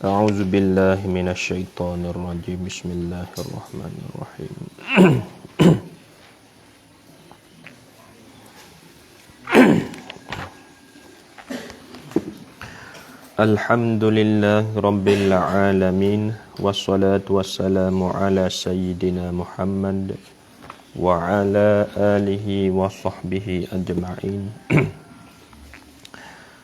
A'udzu billahi minasyaitonir rajim. Bismillahirrahmanirrahim. Alhamdulillahi rabbil alamin, wassalatu wassalamu ala sayyidina Muhammad wa ala alihi wa sahbihi ajma'in.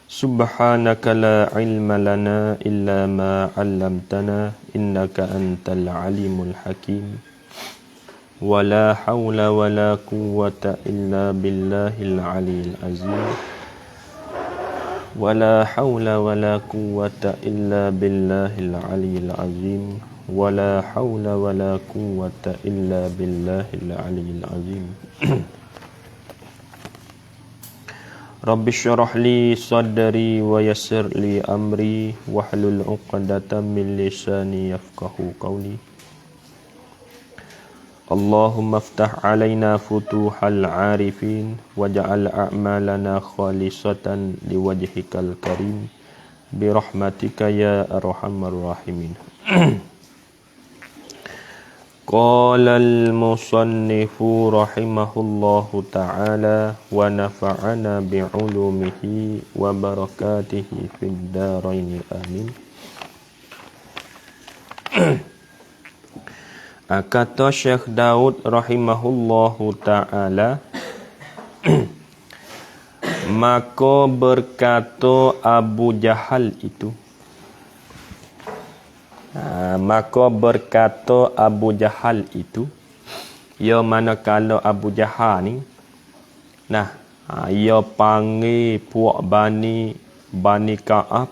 Subhanaka la ilma lana illa ma 'allamtana innaka antal alimul hakim. Wa la hawla wa la quwwata illa billahil aliyil azim. Wa la hawla wa la quwwata illa billahil aliyil azim. Wa la hawla wa la quwwata illa billahil aliyil azim. Rabbi syrah li sadri wa yassir li amri wahlul 'uqdatam min lisani yafqahu qawli. Allahumma iftah 'alaina futuhal 'arifin waj'al a'malana khalisatan liwajhikal karim bi rahmatika ya arhamar rahimin. Qala al-musannifu rahimahullahu ta'ala wa nafa'ana bi'ulumihi wa barakatihi fid dharain amin. Kata Syekh Daud rahimahullahu ta'ala, maka berkata Abu Jahal itu, maka berkata Abu Jahal itu, ya manakala Abu Jahal ni, ia panggil puak Bani Ka'ab,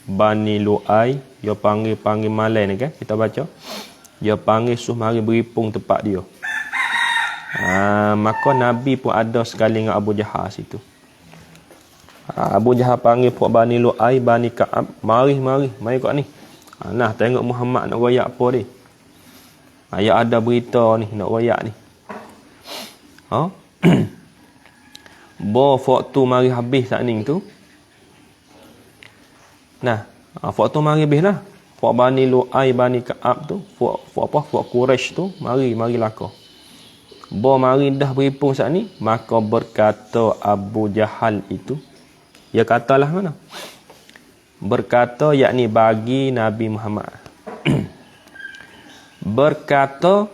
Bani Lu'ai, ia panggil malai ni kan, kita baca. Dia panggil suruh mari beripung tempat dia. Maka Nabi pun ada sekali dengan Abu Jahal situ. Abu Jahal panggil puak Bani Lu'ai, Bani Ka'ab, mari kat ni. Nah, tengok Muhammad nak royak apa ni. Ya ada berita ni nak royak ni. Waktu mari habis tak ni tu. Waktu mari habis lah. Fuak Bani Lu'ai, Bani Ka'ab tu, fuak Quraisy tu, mari laka. Mari dah beripung saat ni, maka berkata Abu Jahal itu, dia katalah mana? Berkata, yakni bagi Nabi Muhammad. Berkata,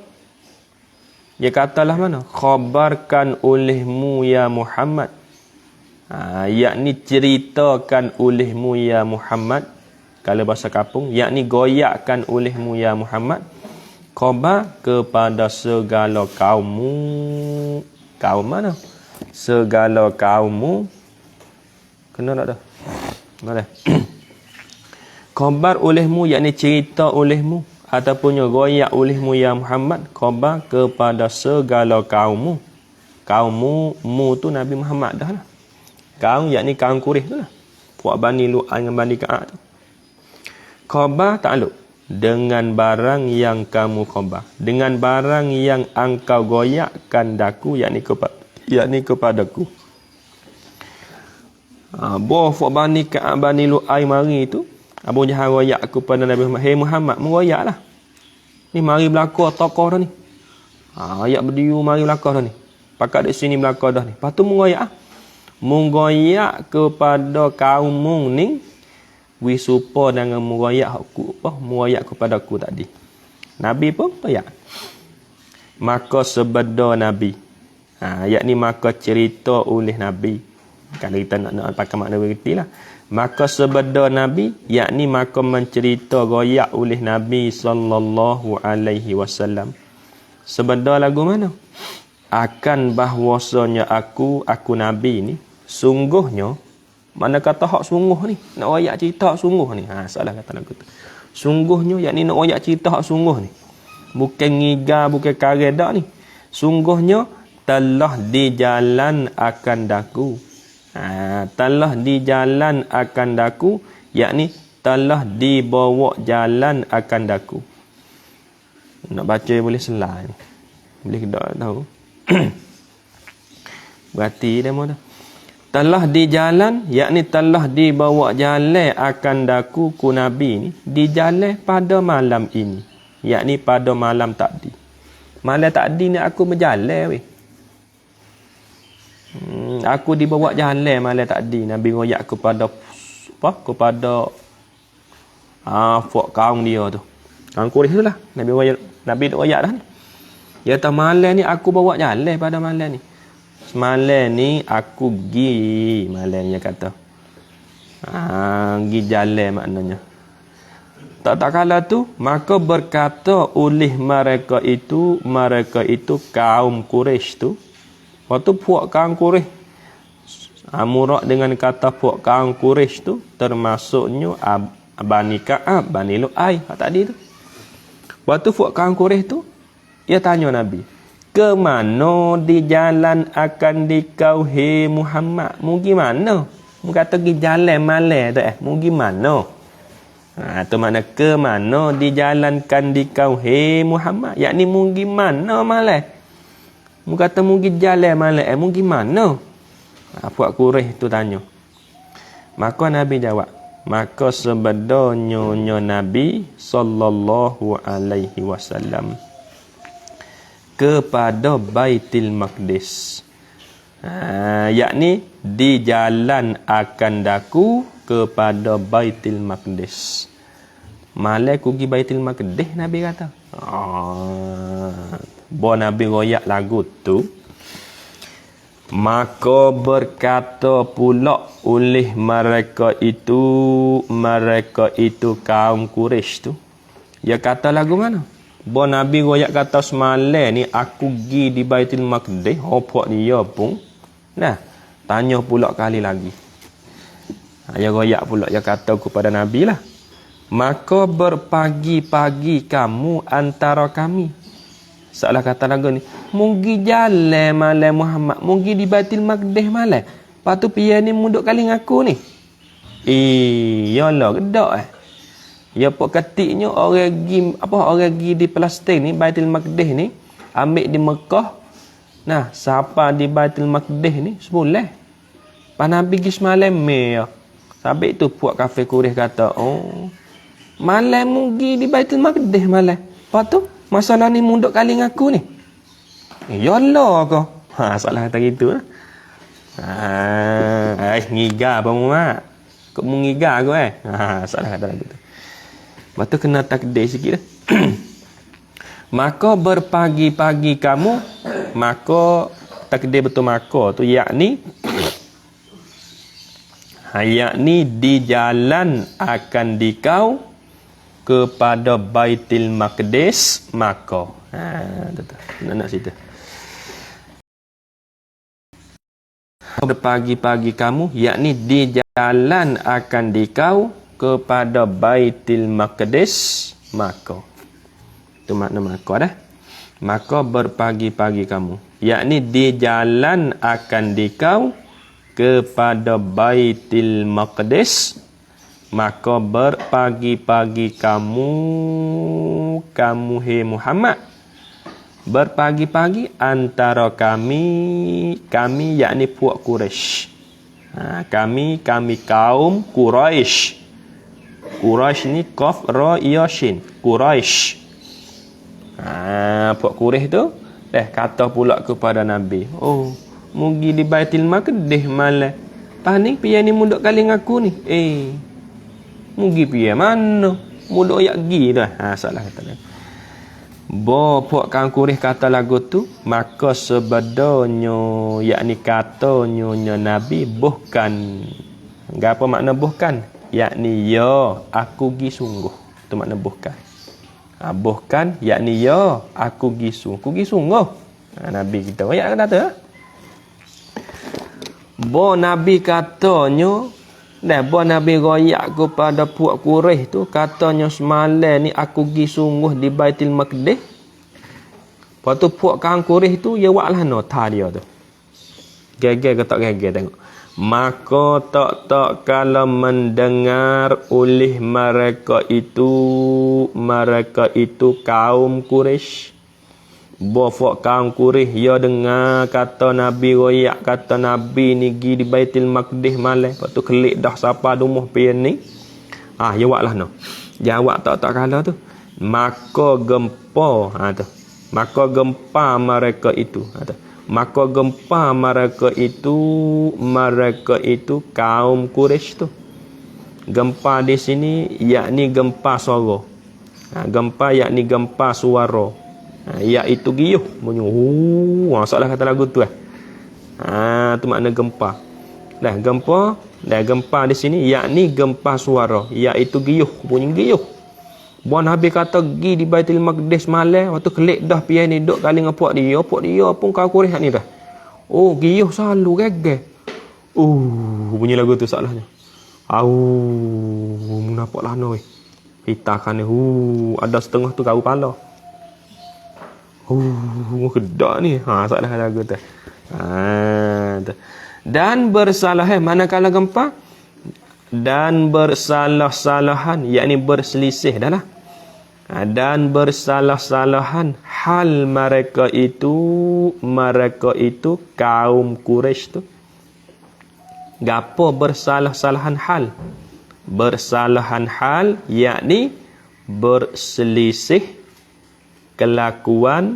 dia katalah mana? Khabarkan olehmu ya Muhammad. Yakni ceritakan olehmu ya Muhammad. Kalau bahasa kampung, yakni goyakkan olehmu ya Muhammad. Khabar kepada segala kaummu. Kaum mana? Segala kaummu. Kena tak dah? Boleh. Khabar olehmu, yakni cerita olehmu ataupun goyak olehmu ya Muhammad, khabar kepada segala kaummu. Kaummu, mu tu Nabi Muhammad dah lah. Kaum yakni kaum Quraisy tu lah. Puak Bani Lu'ai dengan Bani Ka'ab tu. Khabar takluk dengan barang yang kamu khabar, dengan barang yang engkau goyakkan daku, yakni kepadaku. Fuak Bani Ka'ab, Bani Lu'ai mari tu, Abu Jahal royak kepada Nabi Muhammad, hey Muhammad, meroyaklah. Ni mari belakang tokoh dah ni. Ayat berdiri mari belakang dah ni. Pakat di sini belakang dah ni. Lepas tu meroyak. Meroyak kepada kaum ni, wisupa dengan meroyak aku, meroyak kepada aku tadi. Nabi pun royak. Maka sebeda Nabi. Yakni maka cerita oleh Nabi. Kalau kita nak pakai makna berarti lah. Maka sebeda Nabi, yakni maka mencerita royak oleh Nabi sallallahu alaihi wasallam. Sebeda lagu mana? Akan bahwasanya aku Nabi ni, sungguhnya, mana kata hak sungguh ni, nak royak cerita hak sungguh ni. Salah kata lagu tu. Sungguhnya, yakni nak royak cerita hak sungguh ni. Bukan ngiga, bukan karedak ni. Sungguhnya, telah di jalan akan daku. Telah di jalan akan daku, yakni telah dibawa jalan akan daku. Nak baca boleh selai ni. Boleh tak tahu. Berarti dia mana? telah di jalan, yakni telah dibawa jalan akan daku ku Nabi ni, di jalan pada malam ini, yakni pada malam tadi. Malam tadi ni aku berjalan weh. Aku dibawa jalan malam tadi. Nabi royak kepada apa? Kepada fok kaum dia tu. Kaum Quraisy tu lah. Nabi royak dah ni. Ya tak malam ni aku bawa jalan pada malam ni. Semalam ni aku gi malam dia kata. Gi jalan maknanya. Tak kala tu maka berkata oleh mereka itu kaum Quraisy tu. Waktu puak kaum Quraisy murak dengan kata puak kaum Quraisy tu termasuknya Bani Ka'ab, Bani Lu'ay tadi tu. Waktu puak kaum Quraisy tu ia tanya Nabi, ke mana di jalan akan dikau he Muhammad? Mu gimana? Mu kata pergi jalan malam tu mu gimana? Tu makna ke mana dijalankan dikau he Muhammad? Yakni mu gimana malam? Mu kata mu pergi jalan malam mu gimana? Puak Quraisy tu tanya. Maka Nabi jawab, maka sebenarnya Nabi sallallahu alaihi wasallam kepada Baitul Maqdis. Yakni di jalan akan daku kepada Baitul Maqdis. Malam ku pergi Baitul Maqdis Nabi kata. Bo Nabi royak lagu tu. Maka berkata pula oleh mereka itu kaum Quraisy tu. Dia kata lagu mana? Bo Nabi royak kata semalam ni aku pergi di Baitul Maqdis, hopok dia pun. Nah, tanya pula kali lagi. Dia royak pula dia kata kepada Nabi lah. Maka berpagi-pagi kamu antara kami. Salah kata lagu ni. Munggi jalan malam Muhammad, munggi di Baitul Maqdis malam. Patu pian ni munduk kali ngaku ni. Yalah gedak Ya pok ketiknya orang gi di Palestin ni Baitul Maqdis ni ambil di Mekah. Nah, siapa di Baitul Maqdis ni sebulan. Pas Nabi pergi semalam ya. Sampai tu puak kafir Quraisy kata, malam mu pergi di Baitul Maqdis malam. Lepas tu masalah ni munduk kali ngaku ni. Yalah kau. Salah kata gitu lah. Ngiga apa mu mak? Kau mu ngiga aku salah kata gitu. Lepas tu kena takdir sikit dah. Maka berpagi-pagi kamu, maka takdir betul maka tu yakni di jalan akan dikau kepada Baitul Maqdis maka. Nak cerita. Berpagi-pagi kamu yakni di jalan akan dikau kepada Baitul Maqdis maka. Itu makna maka dah. Maka berpagi-pagi kamu, yakni di jalan akan dikau kepada Baitul Maqdis, maka berpagi-pagi kamu he Muhammad. Berpagi-pagi antara kami yakni puak Quraisy. Kami kaum Quraisy. Quraisy ni qaf ra ya shin. Quraisy. Puak Quraisy tu kata pula kepada Nabi, mugi di Baitul Maqdis malam. Paning pian ni munduk kali ngaku ni. Mugi pian mana? Munduk yak gi dah. Salah kata dia. Bo puak kaum Quraisy kata lagu tu, maka sebenarnya yakni katanya Nabi bukan. Gapo makna bukan? Yakni ya aku gi sungguh. Itu makna bukan. Bukan yakni ya aku gi sungguh. Aku gi sungguh. Nabi kita royak kata. Bo Nabi katanya bo Nabi royak kepada puak Quraisy tu katanya semalam ni aku gi sungguh di Baitul Maqdis. Lepas tu puak kaum Quraisy tu ya waklah nota dia tu. Geger ke tak geger tengok. Maka tak kalau mendengar oleh mereka itu kaum Quraisy. Bofok kaum Quraisy ya dengar kata Nabi royak kata Nabi ni gi di Baitul Maqdis malam. Lepas tu kelik dah siapa dumuh pian ni. Jawablah no. Jawab tak kala tu. Maka gempa tu. Maka gempa mereka itu. Maka gempa mereka itu kaum Quraisy tu. Gempa di sini yakni gempa suara. Gempa yakni gempa suara. Iaitu giyuh bunyi salah kata lagu tu tu makna gempa. Gempa di sini yakni gempa suara, iaitu giyuh bunyi giyuh. Buat Nabi kata gi di Baitul Maqdis malam waktu kelik dah pian ni duk kali ngapok dia pun kau Quraisy ni dah. Giyuh selalu gege. Bunyi lagu tu salahnya. Menapok lah noi. Hitakan ni ada setengah tu kau pala. Kedak ni. Salah lagu tu. Dan bersalah manakala gempa dan bersalah-salahan yakni berselisih dah lah. Dan bersalah-salahan hal mereka itu kaum Quraisy tu. Gapo bersalah-salahan hal? Bersalahan hal yakni berselisih kelakuan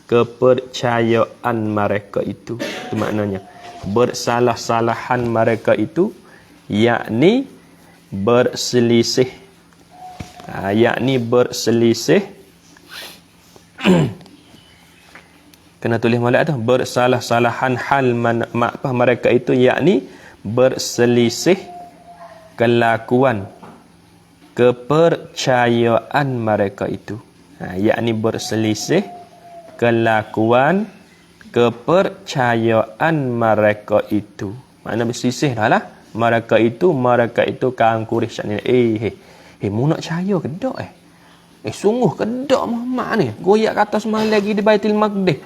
kepercayaan mereka itu. Itu maknanya. Bersalah-salahan mereka itu yakni berselisih. Yakni berselisih. Kena tulis molek tu. Bersalah-salahan hal mereka itu yakni berselisih kelakuan kepercayaan mereka itu. Yakni berselisih kelakuan kepercayaan mereka itu. Makna berselisih dah lah. Mereka itu kaum Quraisy ni. Mu nak percaya ke tak sungguh ke tak Muhammad ni? Goyak kata semalam lagi di Baitul Maqdis.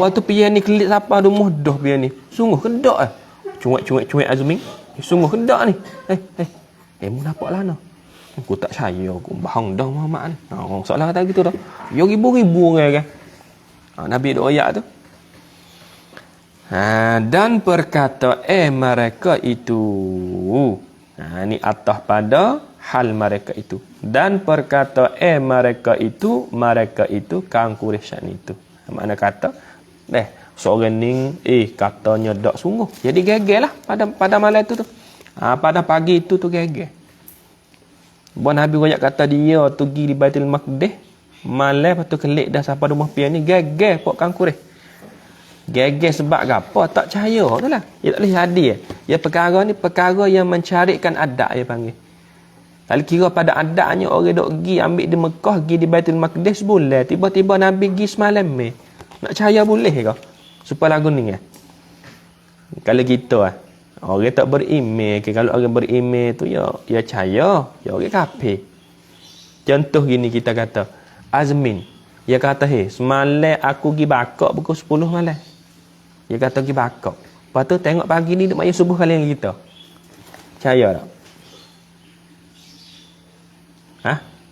Waktu pian ni kelik siapa rumah dah pian ni. Sungguh ke tak Cuek Azmi. Sungguh ke tak ni? Mu napaklah no. Aku tak percaya aku bahang dah Muhammad ni. Soalan kata gitu dah. Ya ribu-ribu orang kan. Nabi doa ayat tu. Dan berkata mereka itu. Ni atas pada hal mereka itu. Dan berkata mereka itu kaum Quraisy itu. Makna kata seorang ni katanya dak sungguh. Jadi geger lah pada malam itu tu. Pada pagi itu tu geger. Buat Nabi banyak kata dia tu pergi di Baitul Maqdis malam lepas tu kelik dah siapa rumah pian ni geger pok kaum Quraisy. Geger sebab apa? Tak percaya tu lah. Dia tak boleh hadir. Ya perkara ni perkara yang mencarikan adat dia panggil. Kalau kira pada adatnya orang dok pergi ambil di Mekah, pergi di Baitul Maqdis boleh. Tiba-tiba Nabi pergi semalam ni. Nak percaya boleh ke? Supaya lagu ni kalau gitu orang tak beriman kalau orang beriman tu ya percaya, ya orang kafir. Contoh gini kita kata, Azmin, dia kata semalam aku pergi bakak pukul 10 malam. Dia kata pergi bakak. Lepas tu tengok pagi ni duk maya subuh kali dengan kita. Percaya tak?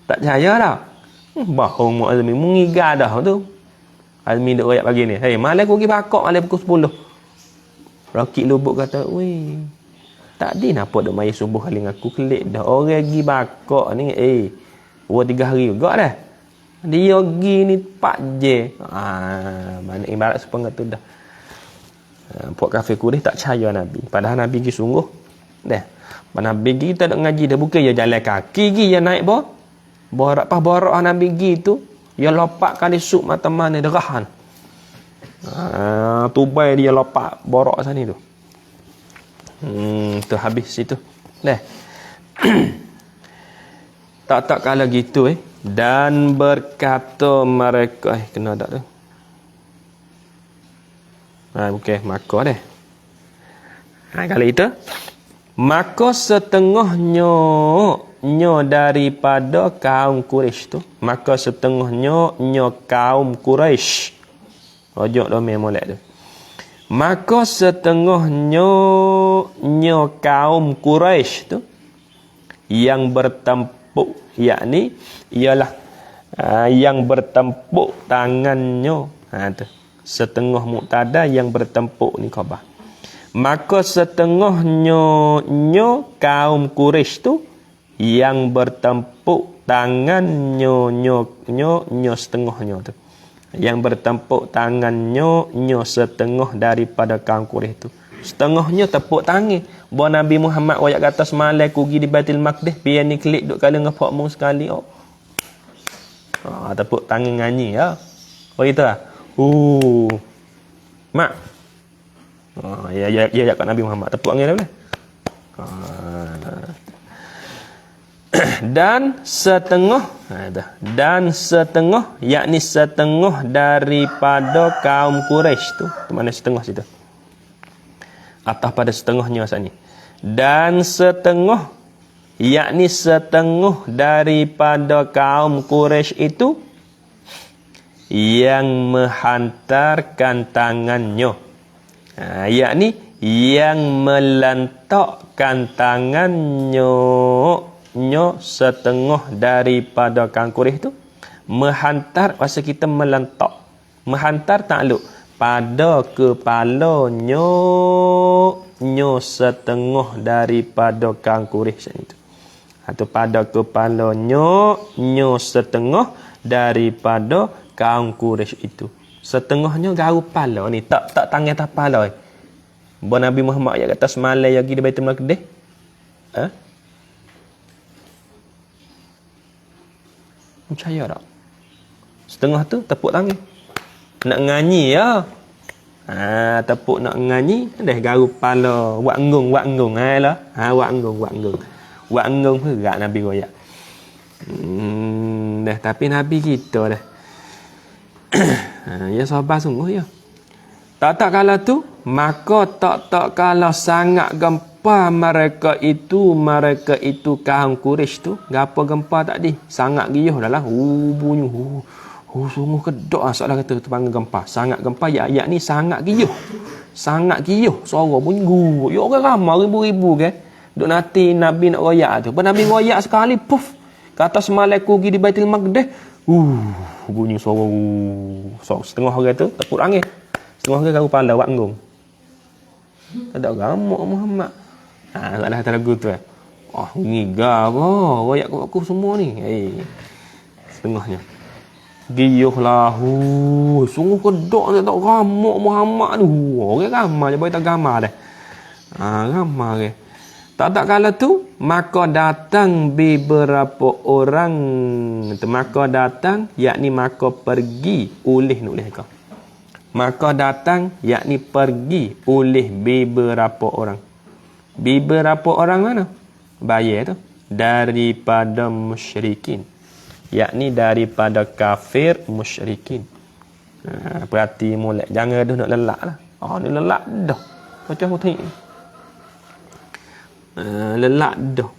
Tak percaya tak? Bohong mu Azmin, mengigar dah tu. Azmin duk royak pagi ni. Malam aku pergi bakak malam pukul 10. Rakit lubuk kata, tak di napa duk maya subuh kali dengan aku kelik dah. Orang pergi bakak ni 2-3 hari juga dah. Dia pergi ni 4 je. Mana ibarat sepengah tu dah. Puak kafir Quraisy tak percaya Nabi. Padahal Nabi pergi sungguh. Nabi pergi kita nak ngaji dah. Bukan dia jalan kaki pergi dia naik borak Nabi pergi tu. Dia lopakkan di suk mata mana derahan. Tubai dia lopak borok sana tu. Tu habis situ. Tak kala gitu dan berkata mereka kena tak tu. Okey, maka kali itu maka setengahnya daripada kaum Quraisy tu, maka setengahnya kaum Quraisy. Rojok dah molek tu. Maka setengahnya kaum Quraisy tu yang bertempuk yakni ialah Yang bertempuk tangannya. Tu. Setengah muktada yang bertempuk ni khabar. Maka setengahnya kaum Quraisy tu yang bertempuk tangannya setengahnya tu. Yang bertempuk tangannya setengah daripada kaum Quraisy tu. Setengahnya tepuk tangan. Bahawa Nabi Muhammad wayak kata semalam aku pergi di Baitul Maqdis, biar ni klik duk kala ngepok mung sekali. Tepuk tangan nganyi ya. Itu lah. Mak. Ya kat Nabi Muhammad tepuk tangan boleh. Dan setengah yakni setengah daripada kaum Quraisy tu. Mana setengah situ? Atas pada setengahnya saat ni. Dan setengah yakni setengah daripada kaum Quraisy itu yang menghantarkan tangannya. Yakni yang melentakkan tangannya setengah daripada kaum Quraisy itu menghantar, masa kita melentak, menghantar takluk pada kepalanya setengah daripada kaum Quraisy itu. Atau pada kepalanya setengah daripada kaum Quraisy itu. Setengahnya garu kepala ni, tak tangan atas kepala. Nabi Muhammad yang kata semalam lagi di Baitul Maqdis. Percaya tak? Setengah tu tepuk tangan. Nak nganyi ya. Tepuk nak nganyi, dah garu kepala, buat enggung. Lah. Buat enggung. Buat enggung gerak Nabi royak. Dah tapi Nabi kita dah. Ya sabar sungguh ya. Tak kala tu, maka tak kala sangat gempa mereka itu kaum Quraisy tu. Gapo gempa tadi? Sangat giyuh dah lah. Bunyi. Sungguh kedok soalan kata tu panggil gempa. Sangat gempa yakni sangat giyuh. Sangat giyuh. Suara bunyi gu. Ya orang ramai ribu-ribu kan. Duk nanti Nabi nak royak tu. Nabi royak sekali puff. Kata semalam aku pergi di Baitul Maqdis. Bunyi suara. Setengah orang tu tepuk angin. Setengah orang kau kepala buat enggung. Tak ada gamak Muhammad. Tak ada lagu tu ngiga apa. Royak aku semua ni. Setengahnya. Giyuh lah. Sungguh kedok tak gamak Muhammad tu. Orang ramai je boleh tak gamar dah. Ramai ke. Tak kala tu maka datang beberapa orang. Maka datang yakni maka pergi oleh kau. Maka datang yakni pergi oleh beberapa orang. Beberapa orang mana? Bayar tu daripada musyrikin. Yakni daripada kafir musyrikin. Perhati molek. Jangan dah nak lelak lah. Ni lelak dah. Macam aku tengok. Lelak dah.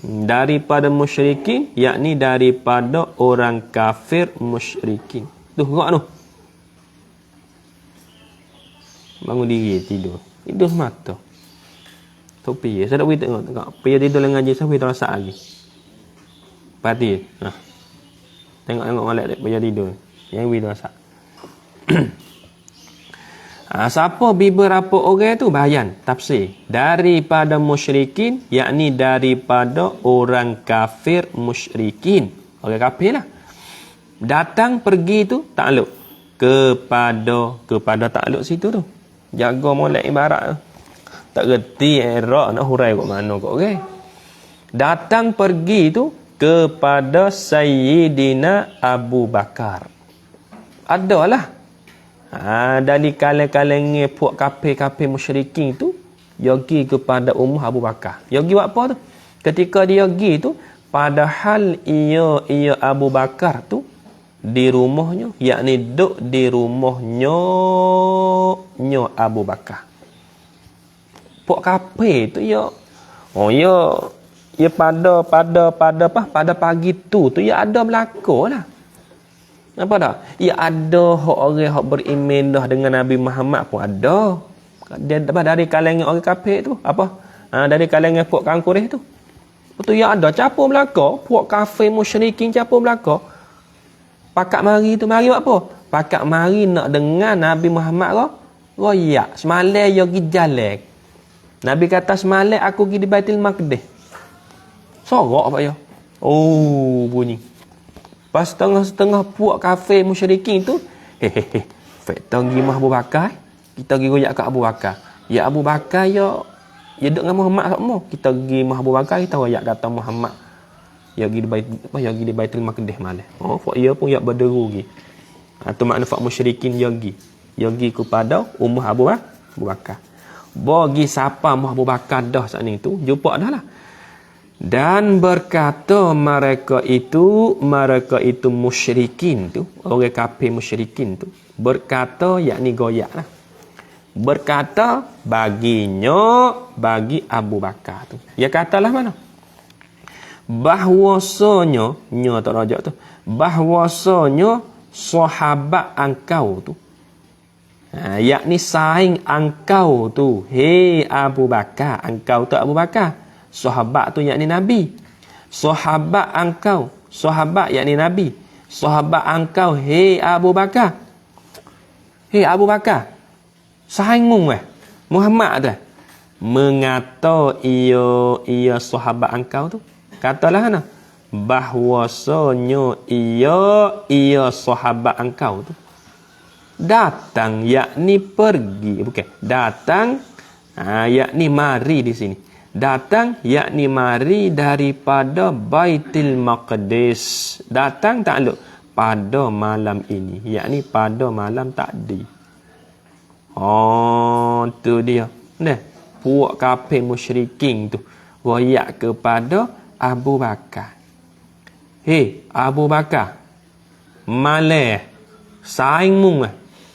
Daripada musyrikin. Yakni daripada orang kafir musyrikin. Tu gerak tu. Bangun diri tidur. Tidur mata. Topi. Saya tak boleh tengok. Pergi tidur dengan ngaji. Saya boleh terasa lagi. Perhati. Tengok malak dia pergi tidur. Yang boleh terasa. Siapa beberapa orang tu bayan tafsir daripada musyrikin yakni daripada orang kafir musyrikin. Orang kafir lah. Datang pergi tu takluk kepada takluk situ tu. Jaga molek ibarat tu. Tak reti era nak hurai kat mana kat orang. Datang pergi tu kepada Sayyidina Abu Bakar. Adalah dari kalangan puak kafir musyrikin tu yogi kepada Ummah Abu Bakar. Yogi buat apa tu? Ketika dia yogi tu padahal ia Abu Bakar tu di rumahnya, yakni duduk di rumahnya Abu Bakar. Puak kafir tu ya pada pagi tu ya ada berlaku lah. Apa dah? Ya ada orang hak beriman dah dengan Nabi Muhammad pun ada. Dia dari kalangan orang kafir tu. Apa? Dari kalangan puak kaum Quraisy tu. Betul ya ada capur belaka, puak kafir musyrikin capur belaka. Pakat mari tu mari buat apa? Pakat mari nak dengar Nabi Muhammad royak. Semalam yo pergi jalan. Nabi kata semalam aku pergi di Baitul Maqdis. Sorok apa ya? Oh, bunyi. Pas setengah puak kafir musyrikin tu, hehehe. Fakta pergi Abu Bakar, kita pergi royak kat Abu Bakar. Ya Abu Bakar ya duduk dengan Muhammad semua. Kita pergi Abu Bakar, kita royak kata Muhammad. Ya pergi di Baitul Maqdis malam. Oh, fak ia pun ya berderu lagi. Tu makna fak musyrikin ya pergi. Ya pergi kepada Ummah Abu Bakar. Bagi siapa Ummah Abu Bakar dah saat ni tu, jumpa dah lah. Dan berkata mereka itu musyrikin tu, orang kafir musyrikin tu, berkata yakni goyak lah. Berkata bagi Abu Bakar tu. Ya katalah mana? Bahwasanya tak rajak tu. Bahwasanya sahabat engkau tu. Yakni saing engkau tu. Hei Abu Bakar, engkau tu Abu Bakar. Sahabat tu yakni Nabi. Sahabat engkau, sahabat yakni Nabi. Sahabat engkau, hei Abu Bakar. Hei Abu Bakar. Saingung Muhammad tu. Mengata ia sahabat engkau tu. Katalah ana. Bahwasanya ia sahabat engkau tu. Datang yakni pergi, bukan. Datang yakni mari di sini. Datang yakni mari daripada Baitul Maqdis. Datang takluk pada malam ini, yakni pada malam tadi. Oh, tu dia. Nah, puak kafir musyrikin tu royak kepada Abu Bakar. Hei, Abu Bakar. Malah saingmu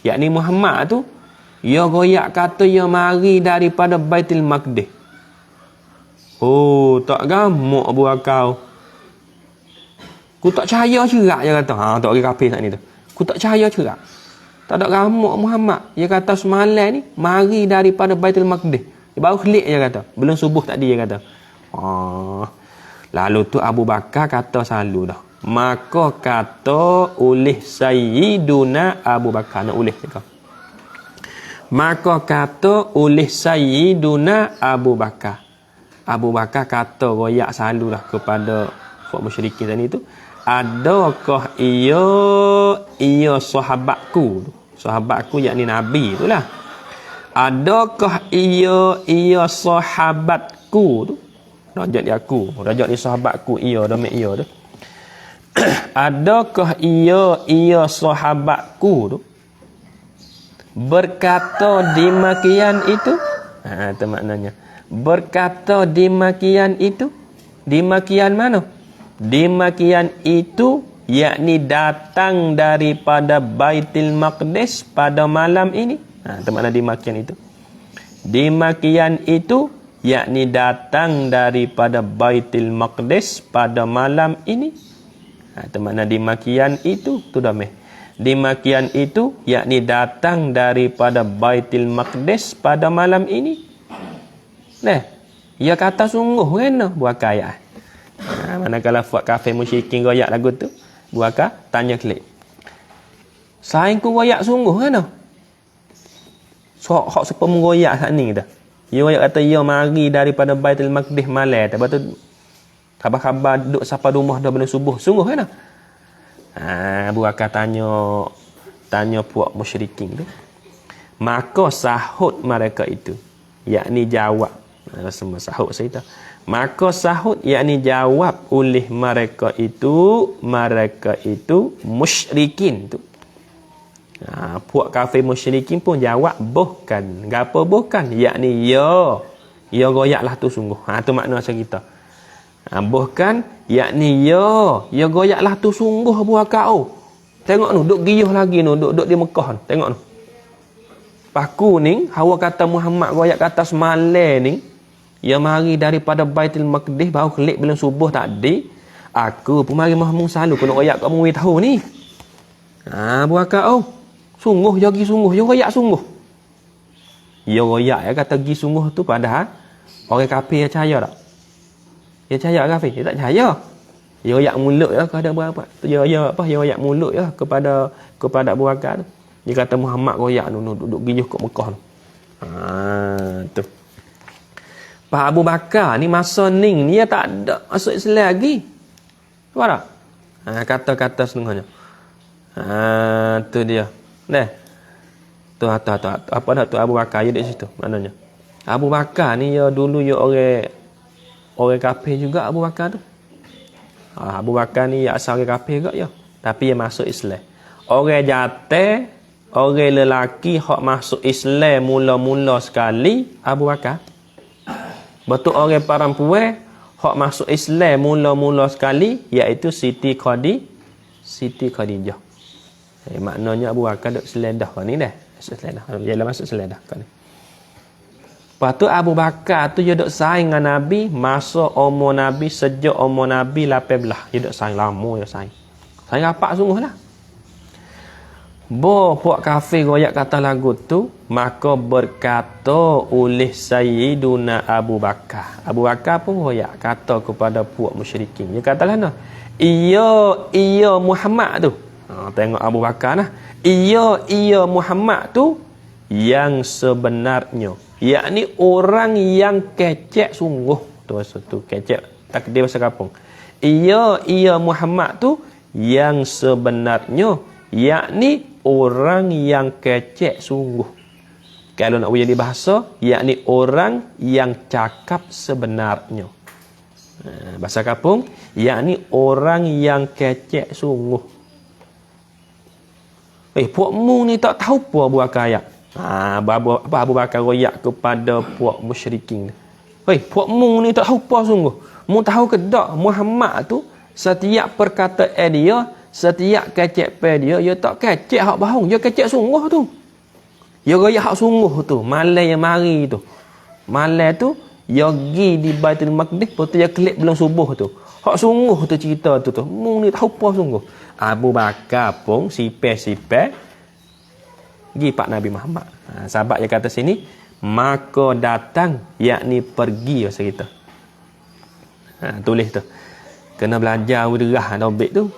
yakni Muhammad tu, ia royak kata ia mari daripada Baitul Maqdis. Oh, tak gamuk Abu Bakar. Ku tak percaya cerak dia kata. Tak orang kafir saat ni tu. Ku tak percaya cerak. Tak ada gamuk Muhammad. Dia kata semalam ni mari daripada Baitul Maqdis. Dia baru klik dia kata. Belum subuh tadi dia kata. Lalu tu Abu Bakar kata selalu dah. Maka kata oleh Sayyiduna Abu Bakar. Nak oleh dia. Maka kata oleh Sayyiduna Abu Bakar. Abu Bakar kata royak selalulah kepada folk musyrikin tadi tu, adakah ia sahabatku? Sahabatku yakni Nabi itulah. Adakah ia sahabatku tu? Rajak dia aku, rajak dia sahabatku, ia domek ia tu. Adakah ia sahabatku tu? Berkata demikian itu. Itu maknanya. Berkata demikian itu. Demikian mana? Demikian itu yakni datang daripada Baitul Maqdis pada malam ini. Itu makna demikian itu. Demikian itu yakni datang daripada Baitul Maqdis pada malam ini. Itu makna demikian itu. Tu dah meh. Demikian itu yakni datang daripada Baitul Maqdis pada malam ini. Nah, ia kata sungguh kan buat kaya. Manakala buat kafir musyrikin royak lagu tu, buaka tanya klik. Saing ku royak sungguh kan? Hak siapa mengoyak saat ni kita. Ia royak kata ia mari daripada Baitul Maqdis malam. Lepas tu khabar-khabar duduk siapa rumah dah belum subuh. Sungguh kan? Buaka tanya puak musyrikin tu. Maka sahut mereka itu, yakni jawab. Semua sahut cerita. Maka sahut yakni jawab oleh mereka itu musyrikin tu. Puak kafir musyrikin pun jawab bukan. Gapo bukan? Yakni ya goyaklah tu sungguh. Tu makna cerita. Bukan yakni ya goyaklah tu sungguh buat kau. Tengok nu duk giyuh lagi nu duk di Mekah. Tengok nu. Paku ni hawa kata Muhammad goyak kata semalam ni, ia mari daripada Baitul Maqdis baru kelik belum subuh tadi. Aku pun mari mahmung selalu kena royak kat mu tahu ni. Buat kau. Sungguh jagi sungguh, yo royak sungguh. Yo royak ya kata gi sungguh tu padahal orang kafir percaya tak? Dia percaya kafir, dia tak percaya. Dia royak mulut ya kepada berapa? Dia royak mulut ya kepada Abu Bakar tu. Dia kata Muhammad royak duduk giyuh kat Mekah tu. Tu. Pak Abu Bakar ni masa ni dia tak ada masuk Islam lagi. Nampak tak? Kata-kata setengahnya. Tu dia. Dah. Tu apa dah tu Abu Bakar dia di situ maknanya. Abu Bakar ni ya dulu ya orang kafir juga Abu Bakar tu. Abu Bakar ni ya asal orang kafir juga ya. Tapi dia masuk Islam. Orang jatuh, orang lelaki hak masuk Islam mula-mula sekali Abu Bakar. Betul orang perempuan hak masuk Islam mula-mula sekali iaitu Siti Khadijah. Maknanya Abu Bakar duk Islam dah kan ni dah. Masuk Islam dah. Dia masuk Islam dah kan ni. Lepas tu Abu Bakar tu dia duk saing dengan Nabi masa umur Nabi sejak umur Nabi 18. Dia duk saing lama dia saing. Saing rapat sungguh lah. Puak kafir royak kata lagu tu, maka berkata oleh Sayyiduna Abu Bakar. Abu Bakar pun royak kata kepada puak musyrikin. Dia katalah nah, iya Muhammad tu. Tengok Abu Bakar nah. Iya Muhammad tu yang sebenarnya. Yakni orang yang kecek sungguh. Tu kecek takdir bahasa kampung. Iya Muhammad tu yang sebenarnya. Yakni orang yang kecek sungguh. Kalau nak jadi bahasa, yakni orang yang cakap sebenarnya. Bahasa kampung, yakni orang yang kecek sungguh. Puak mu ni tak tahu apa Abu Bakar ayat. Abu Bakar royak kepada puak musyrikin. Puak mu ni tak tahu apa sungguh. Mu tahu ke tak Muhammad tu setiap perkataan dia, setiap kecek dia tak kecek hak bohong, dia kecek sungguh tu. Dia royak hak sungguh tu, malam yang mari tu. Malam tu dia pergi di Baitul Maqdis, lepas tu dia kelip belum subuh tu. Hak sungguh tu cerita tu. Mu ni tahu apa sungguh. Abu Bakar pun sipeh pergi pak Nabi Muhammad. Sahabat dia kata sini, maka datang yakni pergi bahasa kita. Tulis tu. Kena belajar mudah dobek tu.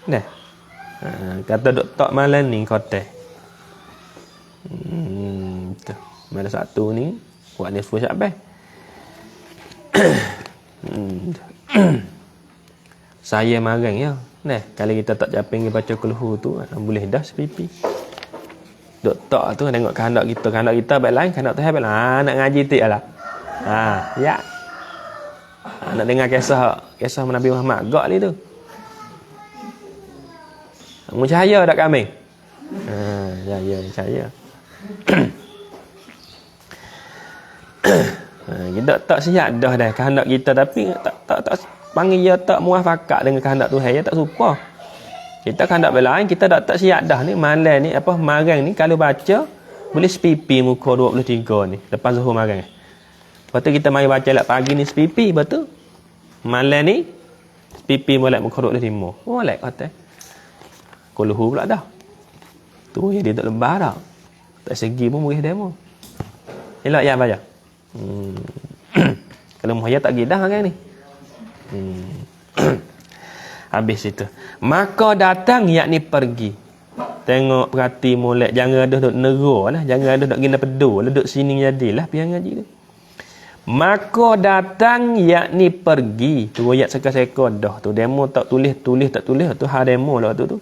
Dah. Kata doktor malam ni kotak. Tu. Mana satu ni buat ni full Syaban. Saya marang ya. Nah, kalau kita tak caping baca kulhu tu boleh dah sepipi. Doktor tu tengok kehendak kita baik lain, kehendak Tuhan baik lain. Nak ngaji tik lah. Ya. Nak dengar kisah Nabi Muhammad gak ni tu. Mucahaya tak kami? Ya, cahaya. Kita tak siap dah kehendak kita, tapi tak panggil dia tak muafakat dengan kehendak Tuhan, dia tak suka. Kita kehendak lain, kita tak siap dah ni malam ni marang ni kalau baca boleh sepipi muka 23 ni lepas zuhur marang. Lepas tu kita mari baca lah pagi ni sepipi, betul? Malam ni sepipi molek muka 25. Molek kata. Kulhu pula dah. Tu dia tak lebah dah. Tak segi pun boleh demo. Elok ya baca. Kalau muhaya tak gidah kan ni. Habis itu. Maka datang yakni pergi. Tengok perhati molek, jangan ada duk nero lah, jangan ada duk gina pedu lah, duk sini jadilah pian ngaji tu. Maka datang yakni pergi. Tu ayat seka-seka dah tu. Demo tak tulis tak tulis tu ha demo lah tu.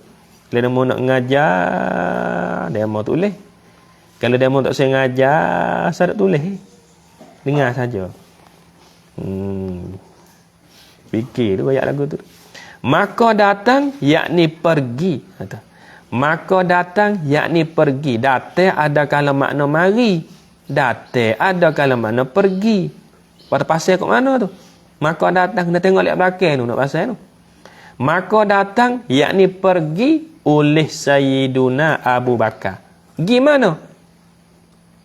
Kalau demo nak ngajar, demo tulis. Kalau demo tak saya ngajar, saya tak tulis. Dengar saja. Fikir tu ayat lagu tu. Maka datang yakni pergi. Maka datang yakni pergi. Datang ada kala makna mari. Datang ada kala makna pergi. Pada pasal kat mana tu? Maka datang, kena tengok lihat belakang tu nak pasal tu. Maka datang yakni pergi oleh Sayyiduna Abu Bakar. Gimana?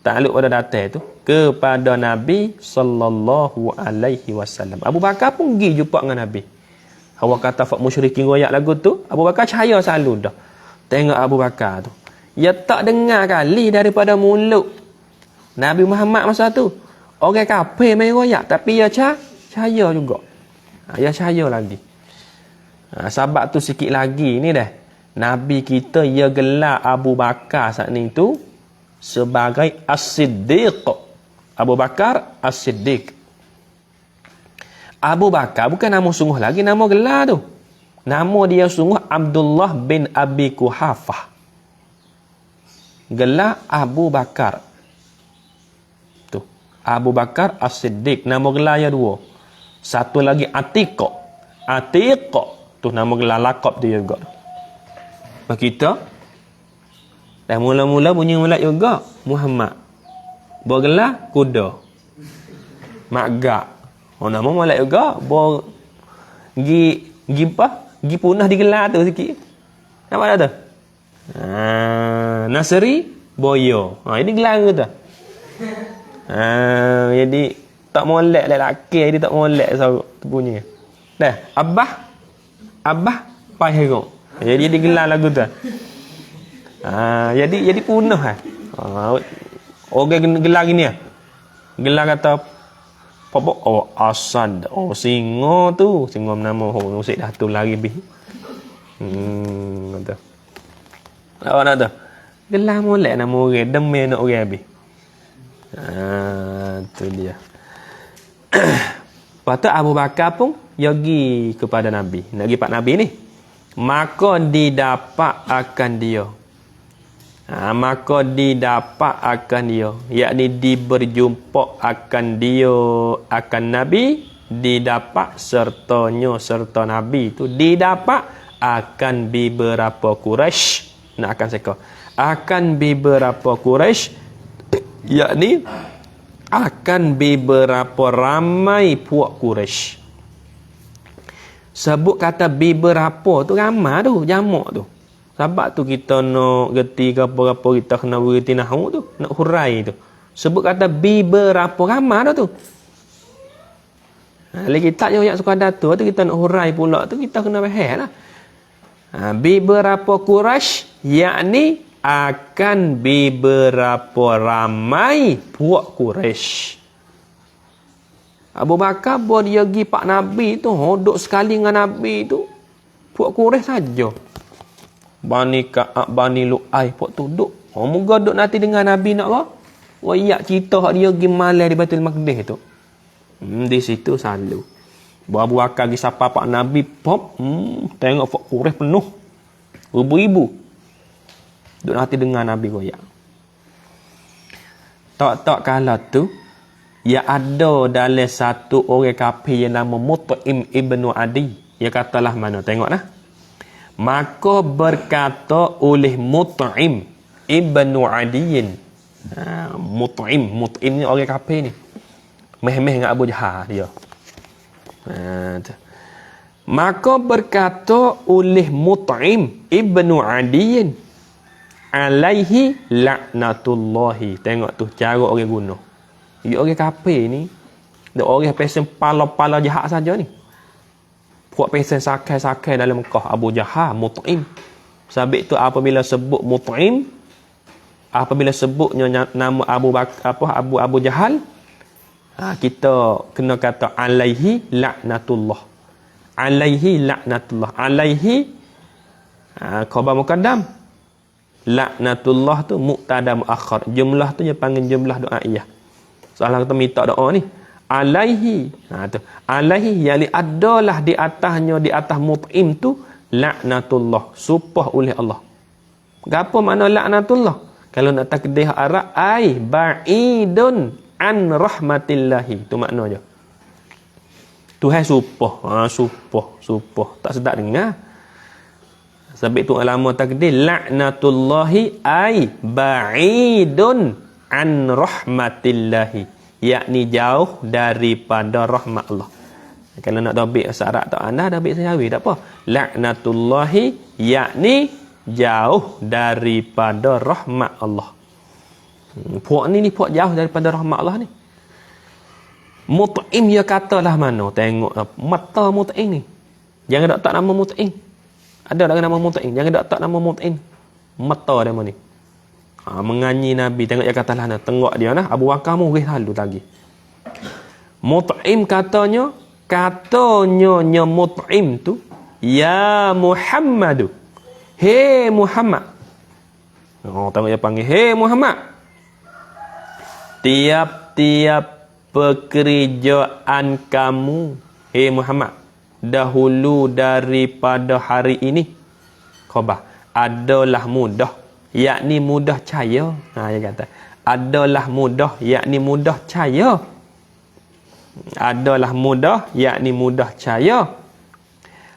Takluk pada datang tu kepada Nabi sallallahu alaihi wasallam. Abu Bakar pun pergi jumpa dengan Nabi. Awak kata fak musyrikin royak lagu tu, Abu Bakar cahaya selalu dah. Tengok Abu Bakar tu. Dia tak dengar kali daripada mulut Nabi Muhammad masa tu. Orang kafir main royak tapi dia cahaya juga. Dia cahaya lagi. Sebab tu sikit lagi ni dah. Nabi kita ia gelar Abu Bakar saat ni tu sebagai As-Siddiq. Abu Bakar As-Siddiq. Abu Bakar bukan nama sungguh lagi, nama gelar tu. Nama dia sungguh Abdullah bin Abi Quhafah. Gelar Abu Bakar. Tu. Abu Bakar As-Siddiq. Nama gelar dia dua. Satu lagi Atiq. Atiq. Tu nama gelar lakab dia juga. Kita dah mula-mula bunyi Melayu juga. Muhammad. Bergelar kuda. Magak. Nama Melayu juga. Gi punah digelar tu sikit. Nampak tak tu? Nasri Boyo. Ini gelar ke tu? Jadi tak molek lelaki, jadi tak molek sorok tu punya. Dah, Abah Pai Herok. Jadi digelar lagu tu. Jadi punah orang gelar gini ah. Gelar kata apa Asad. Singa tu, singa nama Usik dah tu lari bih. Kata. Awak nak tu. Gelar molek nama orang, demi nak orang habis. Tu dia. Lepas tu Abu Bakar pun pergi kepada Nabi. Nak pergi pak Nabi ni. Maka didapat akan dia. Maka didapat akan dia. Yakni diberjumpa akan dia, akan Nabi. Didapat sertanya, serta Nabi tu. Didapat akan beberapa Quraisy. Nak akan seka. Akan beberapa Quraisy. Yakni akan beberapa ramai puak Quraisy. Sebut kata beberapa tu ramai tu, jamak tu. Sebab tu kita nak gerti ke apa-apa kita kena bergerti nahwu tu, nak hurai tu. Sebut kata beberapa ramai tu. Lagi tak je yang sekadar tu kita nak hurai pula tu kita kena faham lah. Beberapa Quraisy yakni akan beberapa ramai puak Quraisy. Abu Bakar bawa dia pergi pak Nabi tu, duduk sekali dengan Nabi tu. Puak Quraisy saja. Bani Ka'ab, Bani Lu'ay, puak tu duduk. Moga duduk nanti dengan Nabi nak apa? Wayak cerita hak dia pergi malam di Baitul Maqdis tu. Di situ selalu. Abu Bakar pergi sapa pak Nabi, pop, tengok puak Quraisy penuh. Ribu-ribu. Duduk nanti dengan Nabi goyak. Tak kala tu, ya ada dalam satu orang kafir yang nama Mut'im ibnu Adi. Ya katalah mana, tengoklah. Maka berkata oleh Mut'im ibnu Adiyin. Mut'im ni orang kafir ni. Meh-meh dengan Abu Jahal dia. Maka berkata oleh Mut'im ibnu Adiyin. Alaihi laknatullahi. Tengok tu cara orang guna. Dia orang kafir ni, dia orang pesen pala-pala jahat saja ni. Puak pesen sakai-sakai dalam Mekah. Abu Jahal, Mut'im. Sebab itu apabila sebut Mut'im, apabila sebutnya nama Abu Jahal, kita kena kata alaihi laknatullah. Alaihi laknatullah. Alaihi khabar muqaddam. Laknatullah tu mubtada muakhar. Jumlah tu dia panggil jumlah doaiyah. Soalan kita minta doa ni. Alaihi. Tu. Alaihi yang adalah di atasnya, di atas Mut'im tu laknatullah. Supah oleh Allah. Apa makna laknatullah? Kalau nak takdir Arab, ai ba'idun an rahmatillahi. Tu maknanya. Tuhan supah. Supah. Tak sedap dengar. Sebab itu ulama takdir laknatullahi ai ba'idun an rahmatillahi, yakni jauh daripada rahmat Allah. Kalau nak dobik bahasa Arab tak anda dobik sahawi tak apa. Laknatullahi yakni jauh daripada rahmat Allah. Puak ni puak jauh daripada rahmat Allah ni. Mut'im dia katalah mana, tengok mata Mut'im ni. Jangan tak nama Mut'im. Ada tak nama Mut'im? Jangan tak nama Mut'im. Mata dia mana ni. Menganyi Nabi, tengok dia katalah nah, tengok dia nah, Abu Bakar murih lalu lagi. Mut'im katanya Mut'im tu Ya Muhammadu. Hei Muhammad. Oh, tengok dia panggil. Hei Muhammad. Tiap-tiap pekerjaan kamu, hei Muhammad, dahulu daripada hari ini, khabar, adalah mudah, yakni mudah cahaya. Dia kata, adalah mudah, yakni mudah cahaya. Adalah mudah, yakni mudah cahaya.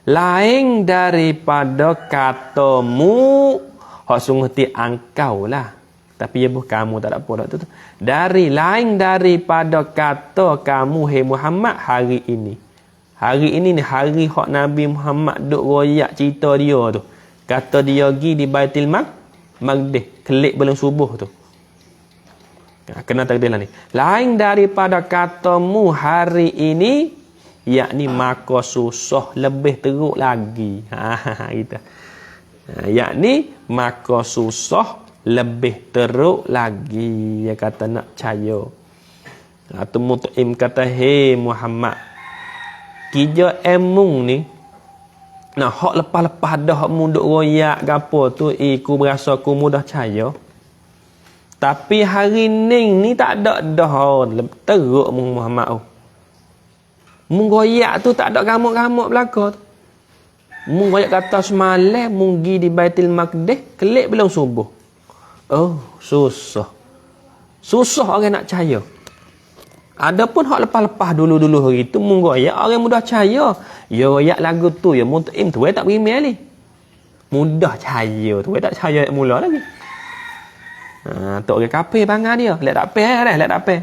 Lain daripada katamu, hak sungguh ti angkau lah. Tapi ya buh kamu tak ada apa tu. Dari lain daripada kata kamu, hei Muhammad, hari ini. Hari ini ni hari hak Nabi Muhammad duk royak cerita dia tu. Kata dia pergi di Baitul Maqdis, kelik belum subuh tu. Kena takdirlah ni. Lain daripada katamu hari ini, yakni maka susah lebih teruk lagi. Gitu. Yakni maka susah lebih teruk lagi. Dia kata nak percaya. Tu Mut'im kata, hei Muhammad, kija emung ni, nah hak lepas-lepas dah hak munduk royak ke apa tu, ku berasa ku mudah percaya. Tapi hari ni tak ada dah teruk Muhammad tu. Mung goyak tu tak ada gamuk-gamuk belaka tu. Mung goyak kata semalam mung gi di Baitul Maqdis, kelik belum subuh. Oh, susah. Susah orang nak percaya. Adapun hak lepas-lepas dulu-dulu hari tu mung goyak orang mudah percaya. Ya goyak lagu tu ya Mut'im tu tak beri ni. Mudah percaya tu tak percaya mula lagi. Tok orang kafir bangang dia, lek tak pe dah, lek tak pe.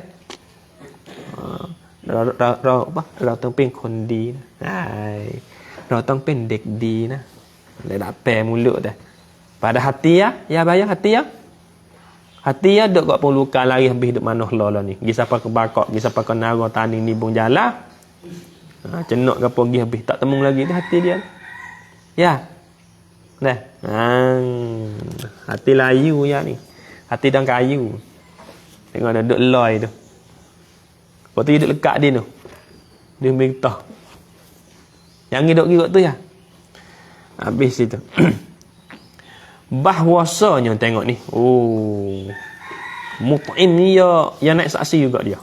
เราต้องเป็นคนดีนะเราต้องเป็นเด็กดีนะ เลยnak pe mulut dah. Pada hati ya bayar hati ya duk kat perlukan lari habis duk manoh lah ni. Gi siapa ke bakok, gi siapa ke nara tani ni bung jalan. Cenok ke pergi habis tak temung lagi dah hati dia. Ya. Dah. Hati layu ya ni. Hati dan kayu. Tengok ada duk loi tu. Lepas tu dia duduk lekat dia tu. Dia minta. Yang ni duduk kira tu ya. Habis itu. Bahwasanya tengok ni. Oh. Mut'im ni ya naik saksi juga dia.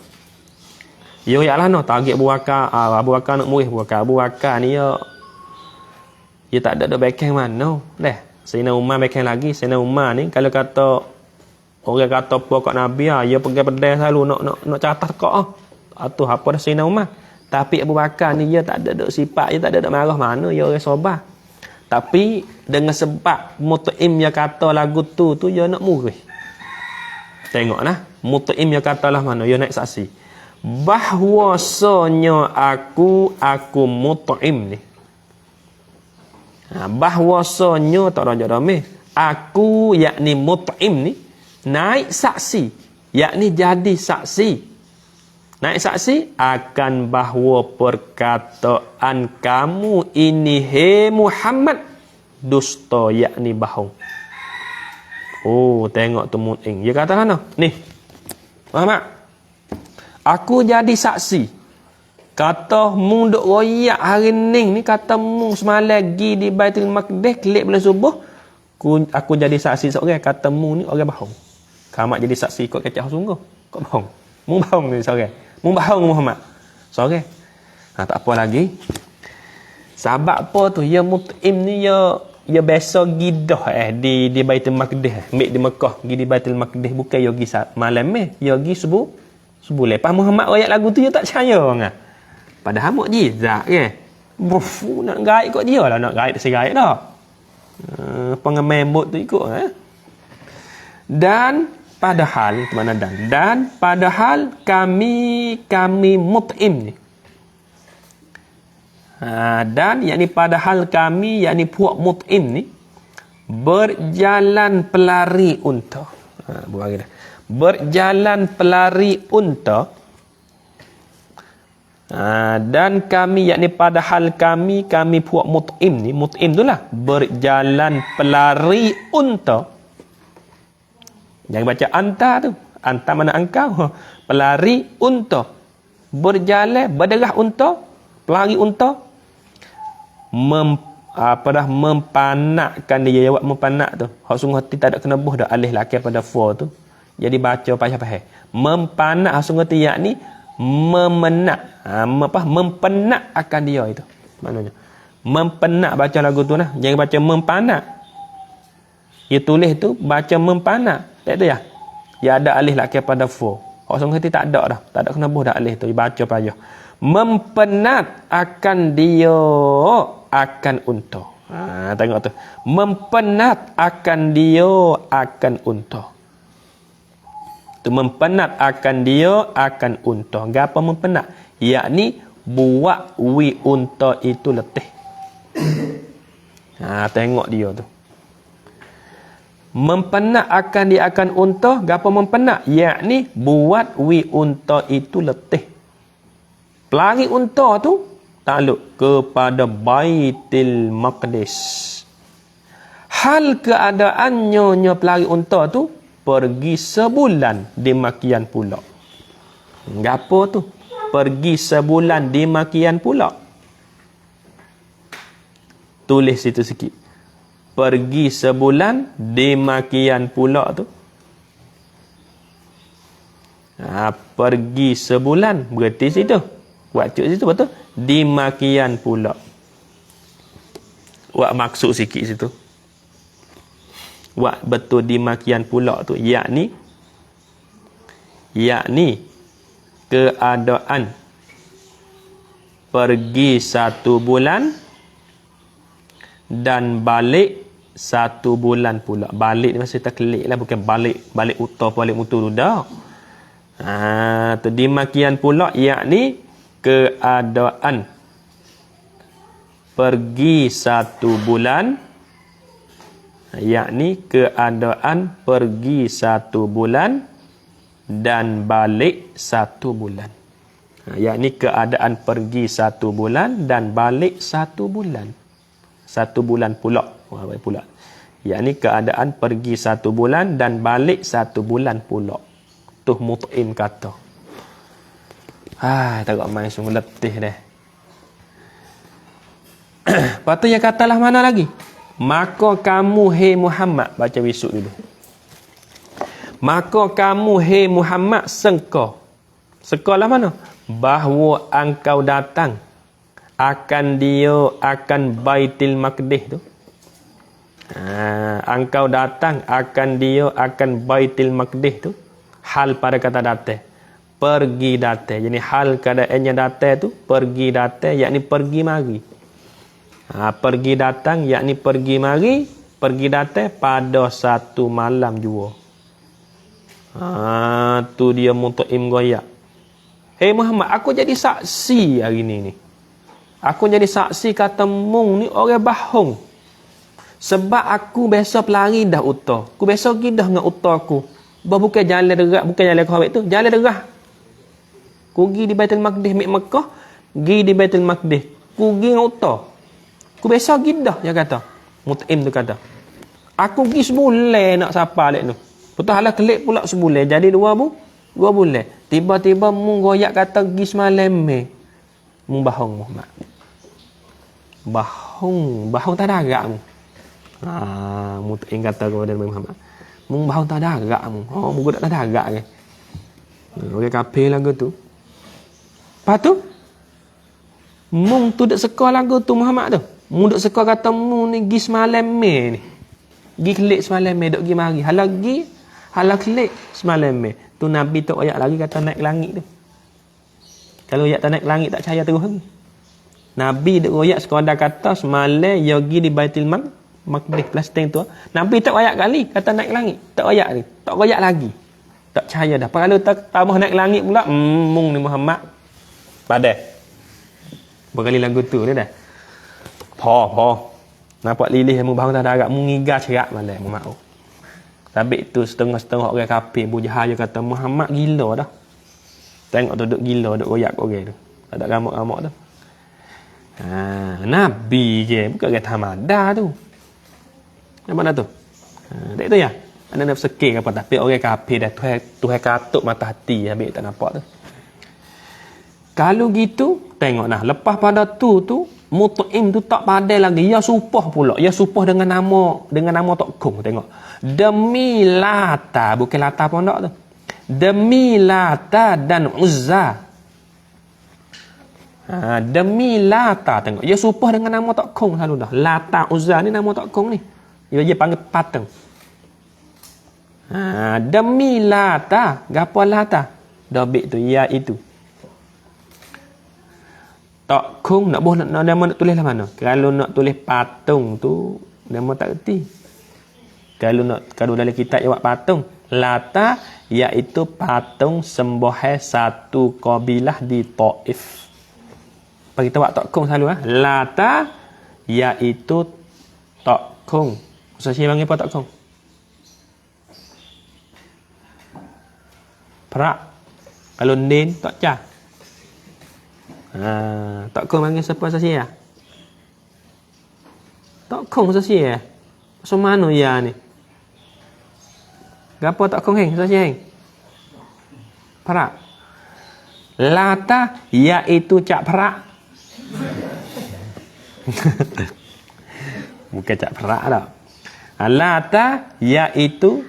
Ya yaklah no. Target Abu Bakar. Abu Bakar nak murih Abu Bakar ni ya tak ada backing mana. Dah. Sayyidina Umar backing lagi. Sayyidina Umar ni kalau kata orang kata pokok Nabi ya pegang-pegang selalu nak catat kok atau apa dah Sayyidina Umar. Tapi Abu Bakar ni dia tak ada sifat, dia tak ada marah mana, dia orang sabar. Tapi dengan sebab Mut'im yang kata lagu tu dia nak murih. Tengoklah, Mut'im yang katalah mana, dia naik saksi. Bahwasanya aku Mut'im ni. Bahwasanya tak ada ramai. Aku yakni Mut'im ni naik saksi, yakni jadi saksi. Naik saksi akan bahawa perkataan kamu ini hei Muhammad dusta, yakni bohong. Oh, tengok tu Mut'im. Dia kata mana? Ni. Muhammad. Aku jadi saksi. Kata mung duk royak hari ni kata mung semalam pergi di Baitul Maqdis kelik bulan subuh. Aku jadi saksi seorang kata mung ni orang bohong. Kamat jadi saksi kau kecak sungguh. Kau bohong. Mung bohong ni seorang. Membahang Muhammad. Sorry. Tak apa lagi. Sebab apa tu? Ya Mut'im ni ya biasa gidah di Baitul Maqdis. Ambil di Mekah, pergi di Baitul Maqdis bukan ya pergi malam ya pergi subuh lepas Muhammad royak lagu tu ya tak percaya orang. Padahal mukjizat ke. Nak gaib kat dia lah, nak gaib tak gaib dah. Pengemembut tu ikut Dan padahal mana dan padahal kami Mut'im ni. Dan yakni padahal kami yakni puak Mut'im ni berjalan pelari unta. Buat dah. Berjalan pelari unta. Dan kami yakni padahal kami puak Mut'im ni, Mut'im tu lah berjalan pelari unta. Jangan baca anta tu. Anta mana engkau? Pelari unta. Berjalan, berderah unta. Pelari unta. apa dah mempanakkan dia jawab mempanak tu. Hak sungguh hati tak ada kena buh dah alih laki pada for tu. Jadi baca payah-payah. Mempanak hak sungguh hati yakni memenak. Mempenak akan dia itu. Maknanya mempenak baca lagu tu nah. Jangan baca mempanak. Dia tulis tu baca mempanak. Tak tu ya. Ya ada alih laki pada for. Hak sungguh hati tak ada dah. Tak ada kena buh dah alih tu. Dia baca payah. Mempenat akan dia akan unta. Tengok tu. Mempenat akan dia akan unta. Tu mempenat akan dia akan unta. Gapo mempenat? Yakni buat wi unta itu letih. Tengok dia tu. Mempenat akan dia akan unta. Gapo mempenat? Yakni buat wi unta itu letih. Pelari unta tu takluk kepada Baitul Maqdis. Hal keadaannya pelari unta tu pergi sebulan di makian pula. Gapo tu? Pergi sebulan di makian pula. Tulis situ sikit. Pergi sebulan di makian pula tu. Pergi sebulan berarti situ. Buat cuk situ betul. Di makian pula. Buat maksud sikit situ. Buat betul di makian pula tu. Yakni keadaan pergi 1 bulan dan balik 1 bulan pula. Balik ni maksud terkelik lah. Bukan balik utah balik mutu tu dah. Tu di makian pula yakni keadaan pergi 1 bulan, yakni keadaan pergi 1 bulan dan balik 1 bulan. Yakni keadaan pergi 1 bulan dan balik 1 bulan. 1 bulan pula. Pula. Yakni keadaan pergi 1 bulan dan balik 1 bulan pula. Tu Mut'im kata. Tak main sungguh letih dah. Lepas tu yang katalah mana lagi? Maka kamu hei Muhammad. Baca wisuk dulu. Maka kamu hei Muhammad sengka. Sengka lah mana? Bahawa engkau datang akan Baitul Maqdis tu. Engkau datang akan Baitul Maqdis tu. Hal pada kata datang. Pergi datang. Jadi hal keadaannya datang tu pergi datang yakni pergi mari. Pergi datang yakni pergi mari, pergi datang pada 1 malam jua. Tu dia Mut'im goyak. Hei Muhammad, aku jadi saksi hari ni. Aku jadi saksi kata mung ni orang bohong. Sebab aku biasa pelari dah utah. Aku biasa pergi dah dengan utah aku. Bukan jalan derak, bukan jalan kawat tu, jalan derak. Ku pergi di Baitul Maqdis Mekah, pergi di Baitul Maqdis. Ku pergi dengan utah. Ku biasa pergi dah, dia kata. Mut'im tu kata. Aku pergi sebulan nak sapa lek tu. Betul halah kelik pula sebulan. Jadi 2 bulan. Tiba-tiba mung goyak kata pergi semalam me. Mung bahong Muhammad. Bahong tak ada agak mu. Mut'im kata kepada Nabi Muhammad. Mung bahong tak ada agak mu. Mung tak ada agak ke. Orang kafir lagu tu. Lepas tu mung tu duk seka lagu tu Muhammad tu. Mung duk seka kata mung ni gi semalam me ni. Gi kelik semalam me duk gi mari. Halah kelik semalam me. Tu Nabi tu ayat lagi kata naik langit tu. Kalau ayat tak naik langit tak percaya terus lagi. Nabi duk royak sekadar kata semalam dia pergi di Baitul Maqdis plastik tu. Nabi tak royak kali kata naik langit. Tak royak ni. Tak royak lagi. Tak percaya dah. Kalau tak tambah naik langit pula, mung ni Muhammad padah. Berkali lagu tu dia dah. Po. Nampak lilih mu bahang tak ada agak mengigar cerak malam mu mau. Tapi tu setengah-setengah orang kafir bujah kata Muhammad gila dah. Tengok tu duk gila duk royak orang tu. Tak ada ramak-ramak tu. Nabi je bukan orang tamada tu. Nampak dah tu. Tak itu ya. Ada nak sekir apa tapi orang kafir dah Tuhan katuk mata hati habis tak nampak tu. Kalau gitu tengok nah lepas pada tu Mut'im tu tak pandai lagi. Ya supah pula. Ya supah dengan nama Tok Kong. Tengok. Demi Lata. Bukan Lata pondok tu. Demi Lata dan Uzza. Demi Lata. Tengok. Ya supah dengan nama Tok Kong selalu dah. Lata, Uzza ni nama Tok Kong ni. Dia panggil pateng. Demi Lata. Gapa Lata? Dobik tu. Ya itu. Tok Kong nama nak tulis lah mana? Kalau nak tulis patung tu nama tak erti. Kalau dalam kitab jawab patung, Lata iaitu patung sembahan satu kabilah di Taif. Bagi tahu Tok Kong selalu Lata iaitu Tok Kong. Ustaz Syekh panggil apa Tok Kong? Perak. Kalau Nen Tok Cha. Tok Kong panggil siapa Ustaz Syekh? Tok Kong Ustaz Syekh. Macam mana ya ni? Gapo Tok Kong heng Ustaz Syekh? Perak. Lata iaitu Cak Perak. Bukan Cak Perak dah. Lata iaitu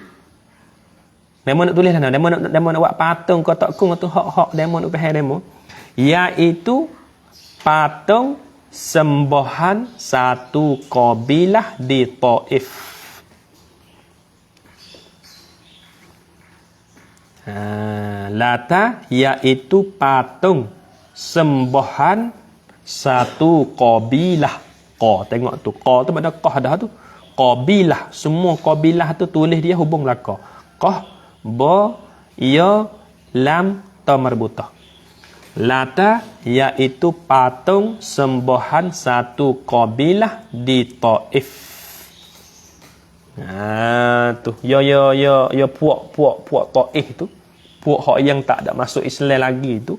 demo nak tulis lah. Demo nak buat patung kau Tok Kong tu hak demo nak faham demo. Iaitu patung sembahan satu kabilah di Taif. Lata iaitu patung sembahan satu kabilah. Tengok tu. Tu pada qah dah tu. Kabilah. Semua kabilah tu tulis dia hubung belaka. Qah, ba, ya, lam, ta marbutah. Lata iaitu patung sembahan satu kabilah di Taif. Tu. Ya puak Taif tu. Puak hak yang tak ada masuk Islam lagi tu.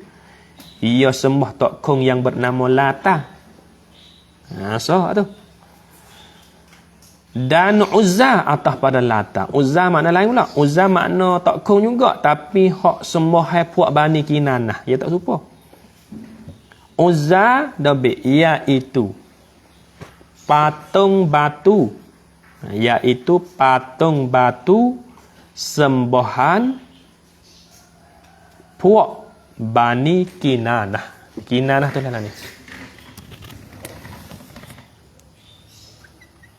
Ia sembah Tok Kong yang bernama Lata. So tu. Dan Uzza atas pada Lata. Uzza makna lain pula. Uzza makna Tok Kong juga. Tapi hak sembahan puak Bani Kinanah. Ia tak serupa. Uzza dobik. Iaitu patung batu. Iaitu patung batu sembahan puak Bani Kinanah. Kinanah tu lah ni.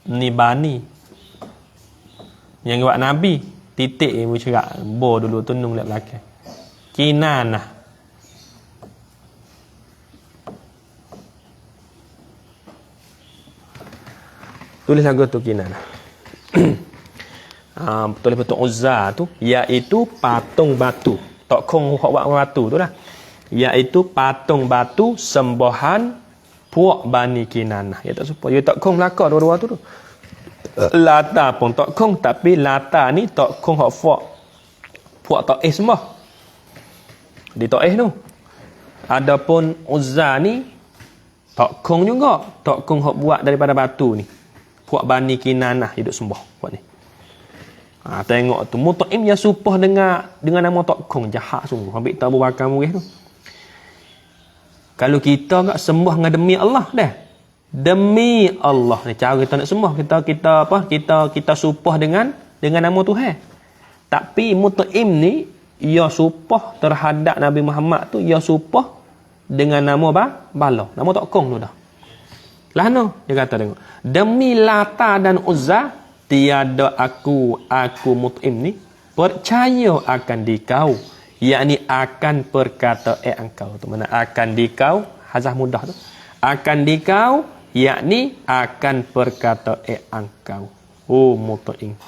Ni Bani yang buat Nabi titik yang bercerak bo dulu tunung lek belakang Kinanah. Tulis lagu tu Kinanah. Tulis betul Uzza tu iaitu patung batu. Tok Kong hok buat batu tu lah. Iaitu patung batu sembahan puak Bani Kinanah. Ya tak serupa. Ya Tok Kong belakang dua-dua tu. Lata pun Tok Kong. Tapi Lata ni Tok Kong hak puak Taif sembah. Di Taif tu. Adapun Uzza ni Tok Kong juga. Tok Kong hak buat daripada batu ni. Puak Bani Kinanah hidup sembah. Puak ni. Tengok tu. Mut'im yang supah dengan nama Tok Kong. Jahat sungguh. Ambil Abu Bakar Murih tu. Kalau kita enggak sembah dengan demi Allah dah. Demi Allah ni cara kita nak sembah. Kita supah dengan nama Tuhan. Tapi mut'im ni ia supah terhadap Nabi Muhammad tu ia supah dengan nama bala. Nama Tok Kong tu dah. Lah no dia kata tengok. Demi Lata dan Uzza tiada aku mut'im ni percaya akan dikau. Yakni akan perkataan engkau tu. Mana akan dikau hazah mudah tu. Akan dikau yakni akan perkataan engkau. Oh mut'im.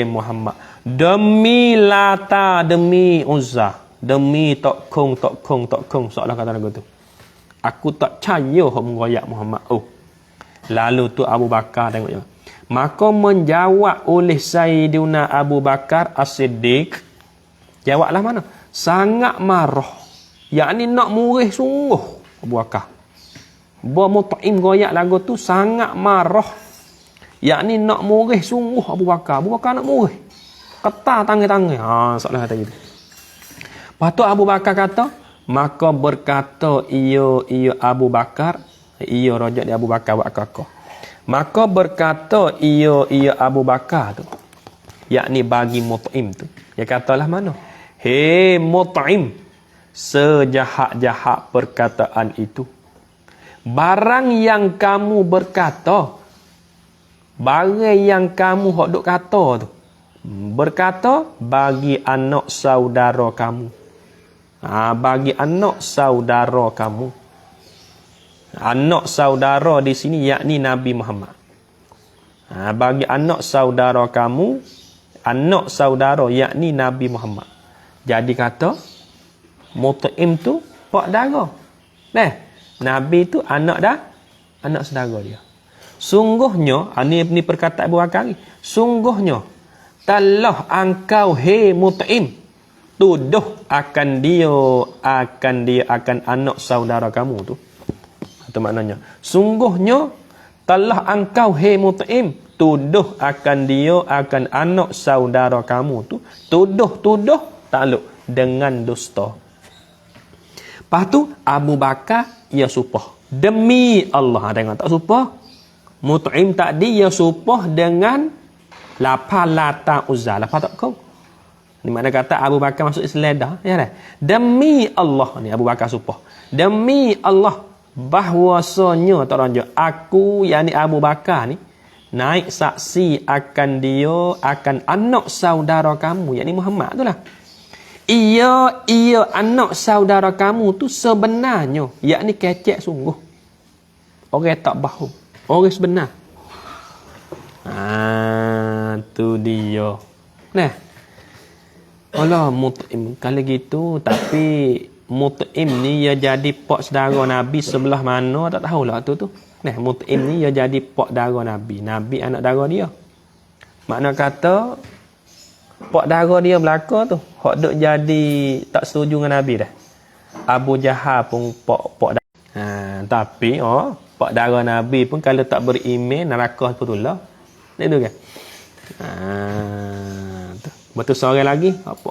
Muhammad. Demi Lata, demi Uzza, demi Tok Kong. Soalan kata lagu tu. Aku tak percaya hok mengoyak Muhammad. Lalu tu Abu Bakar tengok je. Maka menjawab oleh Sayyidina Abu Bakar As-Siddiq. Jawablah mana? Sangat marah. Yakni nak murih sungguh Abu Bakar. Bawa mut'im goyak lagu tu sangat marah. Yakni nak murih sungguh Abu Bakar. Abu Bakar nak murih. Ketar tangan-tangan. Soalan kata gitu. Lepas tu Abu Bakar kata, maka berkata ia Abu Bakar, Ia rojak di Abu Bakar buat kakak. Maka berkata ia Abu Bakar tu, yakni bagi Mut'im tu. Dia katalah mana? Hei Mut'im, sejahat-jahat perkataan itu. Barang yang kamu berkata, barang yang kamu hok duk kata tu, berkata bagi anak saudara kamu. Bagi anak saudara kamu. Anak saudara di sini yakni Nabi Muhammad. Bagi anak saudara kamu, anak saudara yakni Nabi Muhammad. Jadi kata Mut'im tu pak dara. Nabi tu anak saudara dia. Sungguhnya, ni perkataan Abu Bakar ni. Sungguhnya telah engkau hei Mut'im tuduh akan anak saudara kamu tu. Itu maknanya. Sungguhnya telah engkau hei Mut'im tuduh akan anak saudara kamu tu. Tuduh takluk dengan dusta. Lepas tu Abu Bakar ia sumpah demi Allah. Tengok tak sumpah. Mut'im tadi ia sumpah dengan lapar Lata Uzza. Lapar tak kau? Ni makna kata Abu Bakar masuk Islam dah. Ya dah. Demi Allah ni Abu Bakar sumpah. Demi Allah bahwasanya tak ranjak aku yakni Abu Bakar ni naik saksi akan anak saudara kamu yakni Muhammad tu lah. Ia anak saudara kamu tu sebenarnya yakni kecek sungguh. Orang tak bohong. Orang sebenar. Tu dia. Nah. Allah Mut'im kalau gitu, tapi Mut'im ni ia jadi pak saudara Nabi sebelah mana tak tahulah tu. Nah, Mut'im ni ia jadi pak dara Nabi. Nabi anak dara dia. Makna kata pak dara dia belaka tu, hak duk jadi tak setuju dengan Nabi dah. Abu Jahal pun pak dara. Tapi pak dara Nabi pun kalau tak beriman neraka betul lah. Itu kan. Betul seorang lagi hak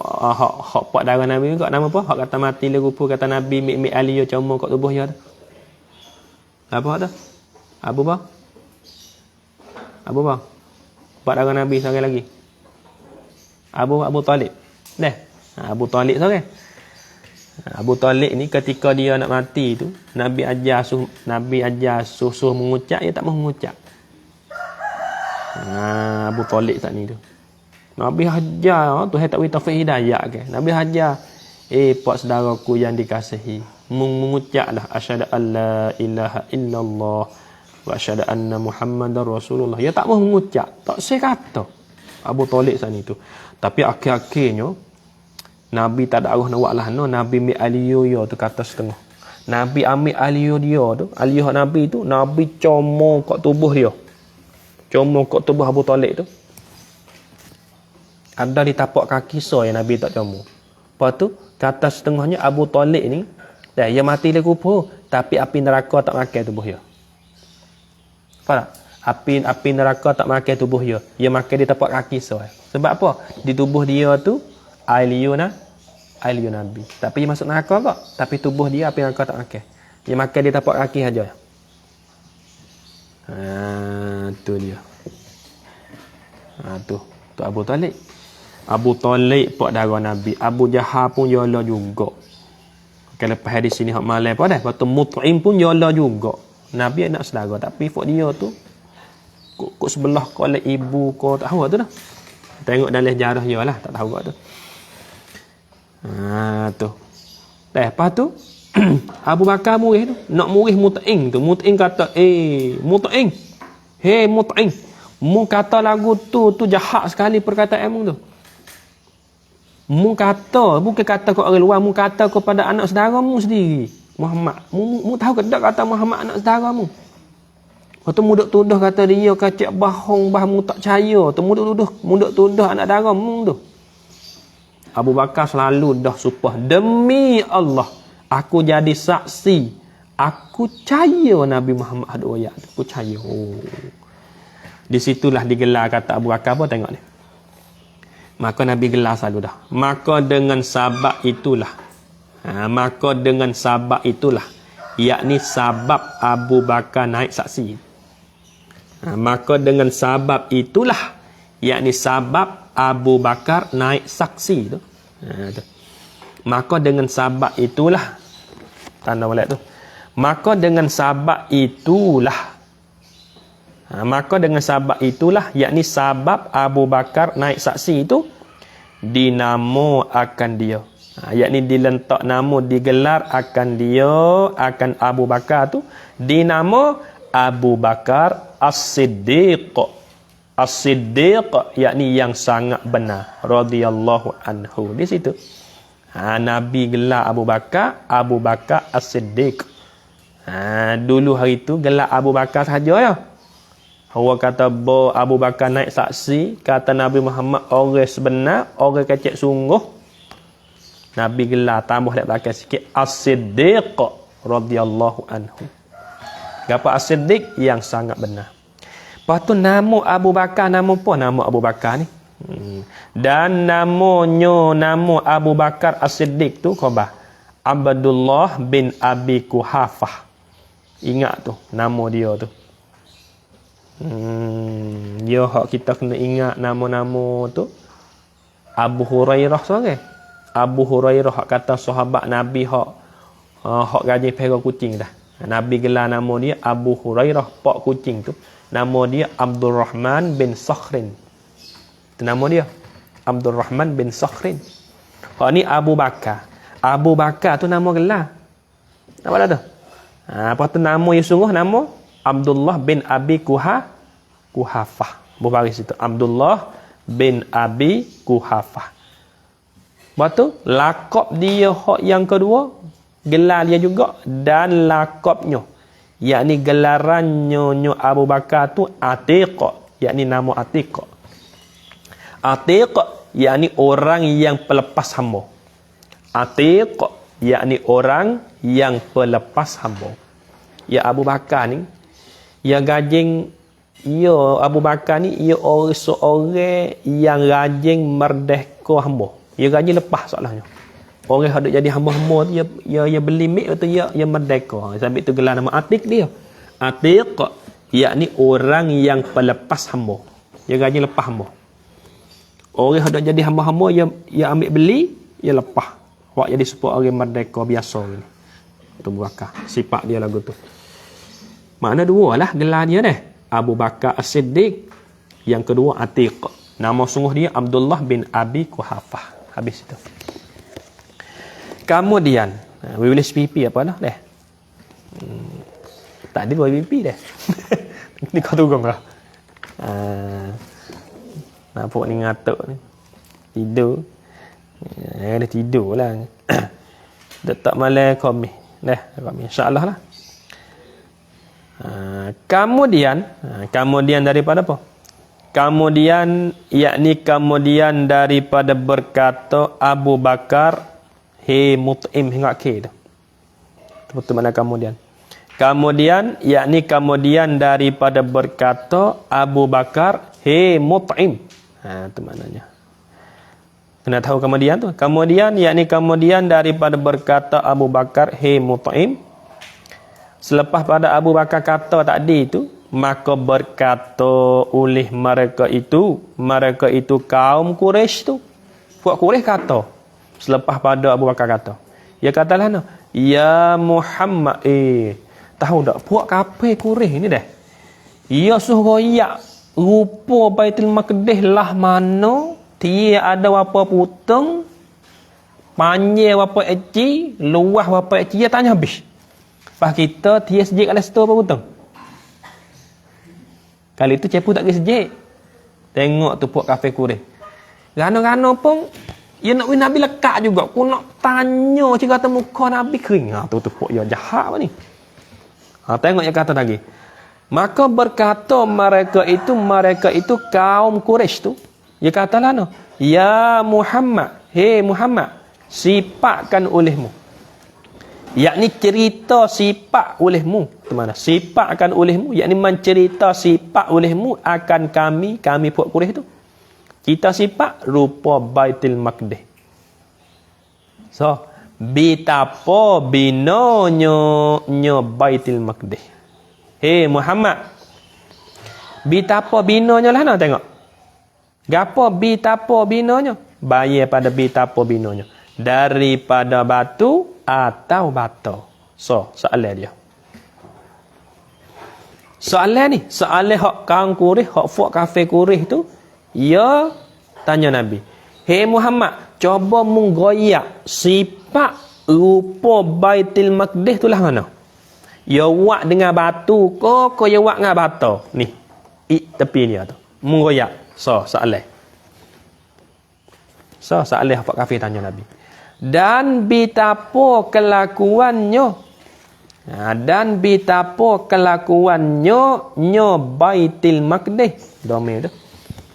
pak dara Nabi juga nama apa? Hak kata mati le rupa kata Nabi mik ali yo cuma kat tubuh dia tu. Apa tu? Abu Pak pak dara Nabi seorang lagi. Abu Talib. Abu Talib seorang. Abu Talib ni ketika dia nak mati tu, Nabi ajar suruh mengucap, dia tak mau mengucap. Abu Talib tak ni tu. Nabi hajar tu tak bagi taufik hidayah ke. Nabi hajar pak saudaraku yang dikasihi, mengucaplah asyhadu alla ilaha illallah wa asyhadu anna Muhammadar Rasulullah. Dia tak mau mengucap, tak sekata. Abu Talib saat itu. Tapi akhir-akhirnya Nabi tak ada arah nak buat lah. Nabi ambil aliyo dia tu kata setengah. Nabi ambil aliyo dia tu. Aliyo Nabi tu. Nabi comor kat tubuh dia. Comor kat tubuh Abu Talib tu. Ada di tapak kaki so yang Nabi tak comor. Lepas tu kata setengahnya Abu Talib ni. Dia mati le kupu. Tapi api neraka tak makan tubuh dia. Faham tak? Api neraka tak makan tubuh dia. Dia makan di tapak kaki so. Sebab apa? Di tubuh dia tu aliyo Nabi. Tapi dia masuk neraka kok. Tapi tubuh dia api neraka tak makan. Dia makan di tapak kaki saja. Tu dia. Tu Abu Talib. Abu Talib pak dara Nabi. Abu Jahal pun yola juga. Kalau lepas di sini hak malam apa dah. Lepas tu Mut'im pun yola juga. Nabi anak saudara. Tapi fok dia tu kok sebelah kau oleh ibu kau tak tahu tu dah. Tengok dalam sejarah dia lah. Tak tahu kau tu. Tu. Lepas tu Abu Bakar murih tu. Nak murih Mut'im tu. Mut'im kata, Mut'im. Hei Mut'im. Mu kata lagu tu jahat sekali perkataan mu tu. Mu kata, bukan kata ke orang luar, mu kata kepada anak saudara mu sendiri. Muhammad. Mu tahu ke tak kata Muhammad anak saudara mu? Lepas tu mu duk tuduh kata dia kacik bohong, bah mu tak percaya. Tu mu duk tuduh anak saudara mu tu. Abu Bakar selalu dah sumpah demi Allah aku jadi saksi, aku percaya Nabi Muhammad ada ayat, aku percaya. Di situlah digelar kata Abu Bakar apa tengok ni. Maka Nabi gelar selalu dah. Maka dengan sabab itulah yakni sabab Abu Bakar naik saksi. Maka dengan sabab itulah, yakni sabab Abu Bakar naik saksi tu. Maka dengan sabab itulah, tanda molek tu. Maka dengan sabab itulah, yakni sabab Abu Bakar naik saksi itu dinamo akan dia. Yakni dilentak nama, digelar akan dia, akan Abu Bakar tu dinamo Abu Bakar As-Siddiq. As-Siddiq yakni yang sangat benar, radhiyallahu anhu. Di situ Nabi gelar Abu Bakar As-Siddiq. Dulu hari tu gelar Abu Bakar saja ya. Orang kata Abu Bakar naik saksi, kata Nabi Muhammad orang sebenar, orang kecek sungguh. Nabi gelar tambah dekat belakang sikit As-Siddiq radhiyallahu anhu. Gapo As-Siddiq? Yang sangat benar. Lepas tu nama Abu Bakar, nama apa nama Abu Bakar ni? Dan nama Abu Bakar As-Siddiq tu khabar Abdullah bin Abi Kuhafah. Ingat tu nama dia tu. Dia hak kita kena ingat nama-nama tu. Abu Hurairah seorang. Abu Hurairah hak kata sahabat Nabi hak gaji perah kucing dah. Nabi gelar nama dia Abu Hurairah, pak kucing tu. Nama dia Abdul Rahman bin Sakhrin. Itu nama dia. Abdul Rahman bin Sakhrin. Hak ni Abu Bakar. Abu Bakar tu nama gelar. Nampak tak tu? Apa tu nama yang sungguh, nama Abdullah bin Abi Kuhafah. Berbaris itu Abdullah bin Abi Kuhafah. Lepas tu lakab dia hak yang kedua, gelar dia juga, dan lakabnya yakni gelarannya Abu Bakar tu Atiq, yakni nama Atiq. Atiq yakni orang yang pelepas hamba. Atiq yakni orang yang pelepas hamba. Ya Abu Bakar ni, ya gajing, ya Abu Bakar ni, ia orang seorang yang rajin merdeka hamba. Ia rajin lepas soalnya. Orang yang jadi hamba-hamba tu, ia beli mik tu, ia merdeka. Sampai tu gelar nama Atiq dia. Atiq yakni orang yang pelepas hamba. Ia rajin lepas hamba. Orang yang jadi hamba-hamba, ia ambil beli, ia lepas. Wak jadi supaya orang merdeka biasa ni. Tu Abu Bakar. Sifat dia lagu tu. Makna dua lah gelar dia dah. Abu Bakar As-Siddiq. Yang kedua Atiq. Nama sungguh dia Abdullah bin Abi Kuhafah. Habis itu. Kemudian, we boleh pipi apa dah? Tak ada boleh pipi dah. Ni kau tunggu lah. Nampak ni ngatuk ni. Tidur. Dia tidur lah. Tak malam kami. InsyaAllah lah. Kemudian daripada apa? Kemudian daripada berkata Abu Bakar, he Mut'im hingga akhir tu. Betul mana kemudian? Kemudian daripada berkata Abu Bakar, he Mut'im. Itu maknanya. Kena tahu kemudian tu. Kemudian daripada berkata Abu Bakar, he Mut'im. Selepas pada Abu Bakar kata tadi itu, maka berkata oleh mereka itu kaum Quraisy tu. Puak Quraisy kata selepas pada Abu Bakar kata. Dia katalah no, ya Muhammad, tahu tak puak kafir Quraisy ni dah. Ia suruh royak rupa Baitul Maqdis lah mana, dia ada apa puteng, panjang apa eci, luas apa eci, dia tanya habis. Pas kita dia sejik kat situ apa puteng. Kali itu cepu tak ke sejik. Tengok tu puak kafir Quraisy. Gano-gano pun ia nak Nabi lekat juga. Aku nak tanya cerita kata muka Nabi kering. Tu puak dia jahat apa ni. Tengok dia kata lagi. Maka berkata mereka itu kaum Quraisy tu. Dia katalah no, ya Muhammad, hey Muhammad, sifatkan olehmu. Yakni cerita sifat olehmu. Itu mana? Sifatkan olehmu, yakni mencerita sifat olehmu akan kami puak Quraisy tu. Kita sifat rupa Baitul Maqdis. So, Betapa binonyo Baitul Maqdis. Hei Muhammad. Betapa binonyo lah nak tengok. Gapo betapa binonyo? Bayar pada betapa binonyo. Daripada batu atau bata. So, soalan dia. Soalan ni, soalan hak kaum Quraisy, hak fuk kafir Quraisy tu, ya tanya Nabi. Hei Muhammad, coba menggoyak sifat rupa Baitul Maqdis tu lah mana? Ya wak dengan batu ko ya wak dengan bata. Ni, tepi ni tu. Menggoyak. So, soalan. So, soalan hak kafir tanya Nabi. Dan betapa kelakuannya dan betapa kelakuannya Baitul Maqdis domir tu.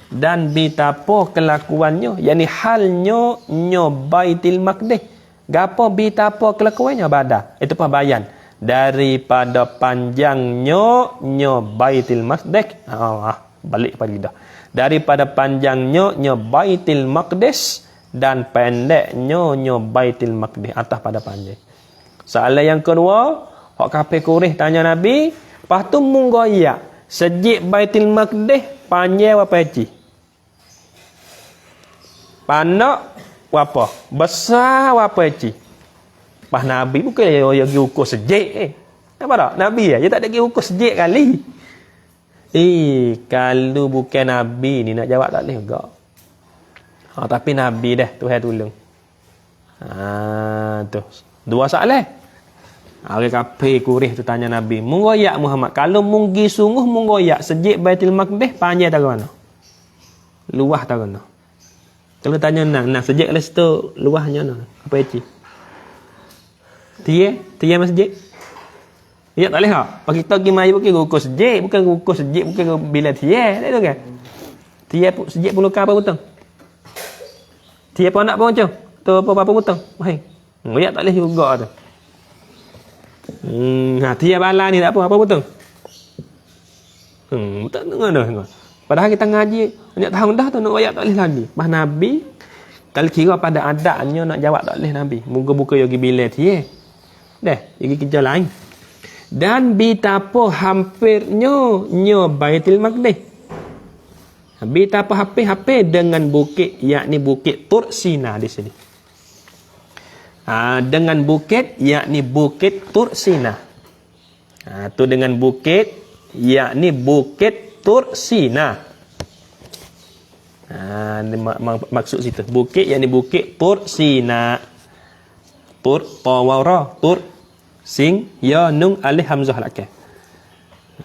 Dan betapa kelakuannya yakni halnya Baitul Maqdis. Gapo betapa kelakuannya badan. Itu bayan daripada panjangnya Baitul Maqdis. Balik pada kita. Daripada panjangnya Baitul Maqdis dan pendeknya Baitul Maqdis atas pada panjang. Soalan yang kedua, hak kafir Quraisy tanya Nabi, lepas tu menggoyak sejik Baitul Maqdis panjang berapa inci? Panak berapa? Besar berapa inci? Pas Nabi bukan dia pergi ukur sejik Apa tak? Nabi dia tak ada pergi ukur sejik kali. Kalau bukan Nabi ni nak jawab tak boleh juga. Tapi Nabi dah, Tuhan tolong. Tu. Dua soalan. Orang kafir Quraisy tu tanya Nabi, "Menggoyak Muhammad, kalau munggi sungguh menggoyak sejik Baitul Maqdis panjang tak mana? Luah tak mana?" Kalau tanya nak sejik lah situ luahnya mana? Apa itu? Tiye masjid. Ya tak boleh tak? Pak kita pergi mai bukan ukur sejik, bukan bila tiye, tak tahu kan? Tiye sejik pun luka apa betul? Tiye pun nak pun macam. Tu apa betul? Hai. Ya tak boleh juga tu. Tiap bala ni tak apa betul. Tak dengar dah. Padahal kita ngaji banyak tahun dah tu nak ayat tak boleh lagi. Bah Nabi kalau kira pada adanya nak jawab tak boleh Nabi. Muka-muka yogi bilet ye. Dah, yogi kerja lain. Dan betapa hampirnya Baitul Maqdis. Betapa hampir dengan bukit yakni bukit Tur Sina di sini. Dengan bukit yakni bukit Tur Sina. Tu dengan bukit yakni bukit Tur Sina. Maksud situ bukit yakni bukit Tur Sina. Tur tawara Tur sing ya nun alif hamzah lakah.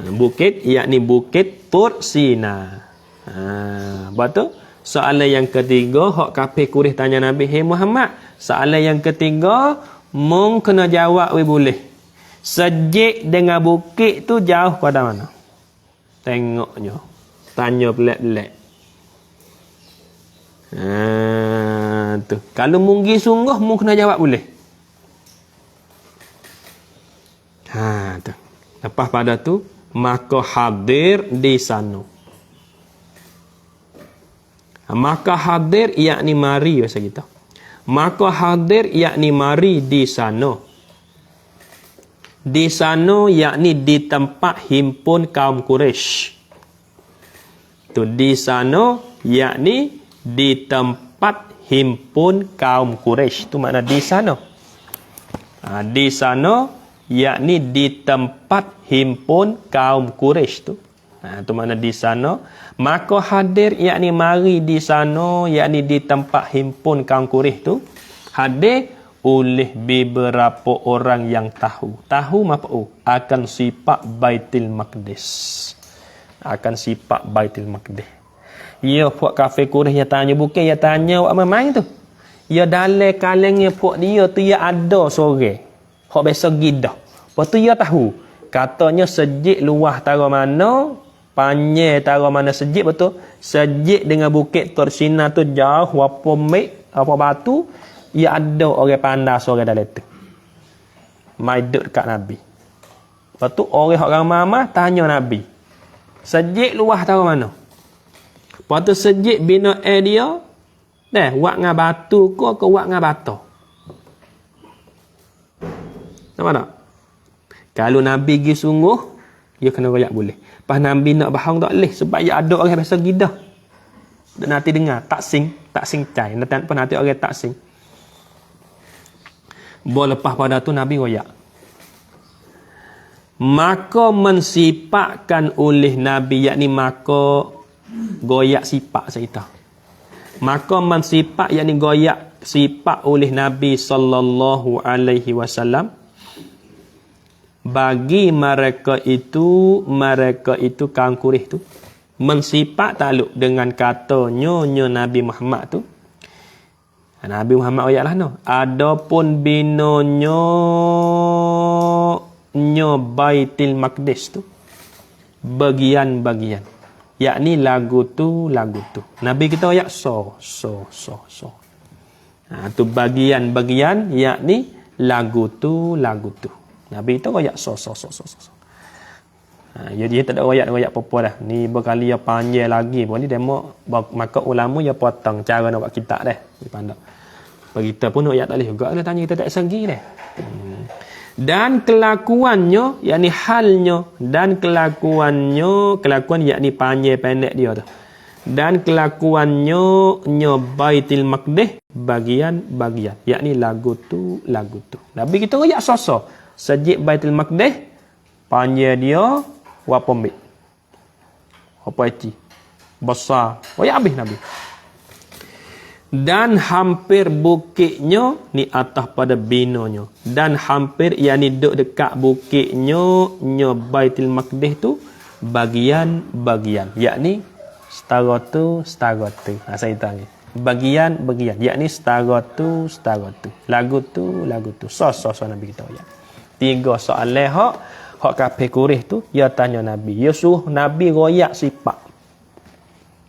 Bukit yakni bukit Tur Sina. Betul? Soalan yang ketiga, hak kafir Quraisy tanya Nabi, "Hei Muhammad, soalan yang ketiga, mung kena jawab boleh. Sejik dengan bukit tu jauh pada mana?" Tengoknya. Tanya pelik-pelik. Tu. Kalau munggi sungguh, mung kena jawab boleh. Tu. Lepas pada tu, maka hadir di sana. Maka hadir yakni mari bahasa kita. Maka hadir yakni mari di sana. Di sana yakni di tempat himpun kaum Quraisy. Tu di sana yakni di tempat himpun kaum Quraisy. Tu makna di sana. Di sana yakni di tempat himpun kaum Quraisy tu. Tu makna di sana. Maka hadir yakni mari di sana yakni di tempat himpun kaum Quraisy tu. Hadir oleh beberapa orang yang tahu akan sifat Baitul Maqdis. Akan sifat Baitul Maqdis. Ya puak kafir Quraisy yang tanya bukan ya tanya awak main tu. Ya dalam kalengnya puak dia tu ya ada sore. Hak biasa gidah. Lepas tu ya tahu. Katanya sejik luah tara mana, panjang tara mana sejik betul. Sejik dengan bukit Tur Sina tu jauh berapa mil, apa batu, ya ada orang pandai sore dalam tu. Mai duduk dekat Nabi. Lepas tu orang hak ramai tanya Nabi. Sejik luah tara mana? Lepas tu sejik bina dia, wak dengan batu ke wak dengan bata. Nampak tak? Kalau Nabi pergi sungguh, dia kena royak boleh. Pas Nabi nak bohong tak boleh. Sebab dia ada orang biasa gidah. Dan nanti dengar. Tak sing cai. Nanti orang tak sing. Boleh lepas pada tu Nabi royak. Maka mensifatkan oleh Nabi, yakni maka goyak sifat cerita. Maka mensifat, yakni goyak sifat oleh Nabi sallallahu alaihi wasallam bagi mereka itu kaum Quraisy tu mensifat takluk dengan katanya Nabi Muhammad tu. Nabi Muhammad ayatlah no. Adapun binonyo Baitul Maqdis tu bagian-bagian, yakni lagu tu. Nabi kita ayat so. Tu bagian-bagian, yakni lagu tu. Nabi itu ayat so. Jadi dia tak ada ayat apa-apa dah. Ni berkali ya panjang lagi pun ni demo maka ulama ya potong cara nak buat kitab dah. Dipandang. Bagi kita pun ayat tak boleh juga. Dia tanya kita tak segi dah. Dan kelakuannya, yakni halnya, dan kelakuan yakni panjang pendek dia tu. Dan kelakuannya Baitul Maqdis bagian-bagian, yakni lagu tu. Nabi kita ayat so. Sejik Baitul Maqdis panjang dia berapa mil? Apa itu? Besar. Ya habis Nabi. Dan hampir bukitnya ni atas pada binonya. Dan hampir yakni duduk dekat bukitnya Baitul Maqdis tu bagian-bagian. Yakni setara tu. Saya tanya. Bagian-bagian. Yakni setara tu. Lagu tu. So Nabi kita ya. 3 soalan hak kafir Quraisy tu dia tanya Nabi. Dia suruh Nabi royak sifat.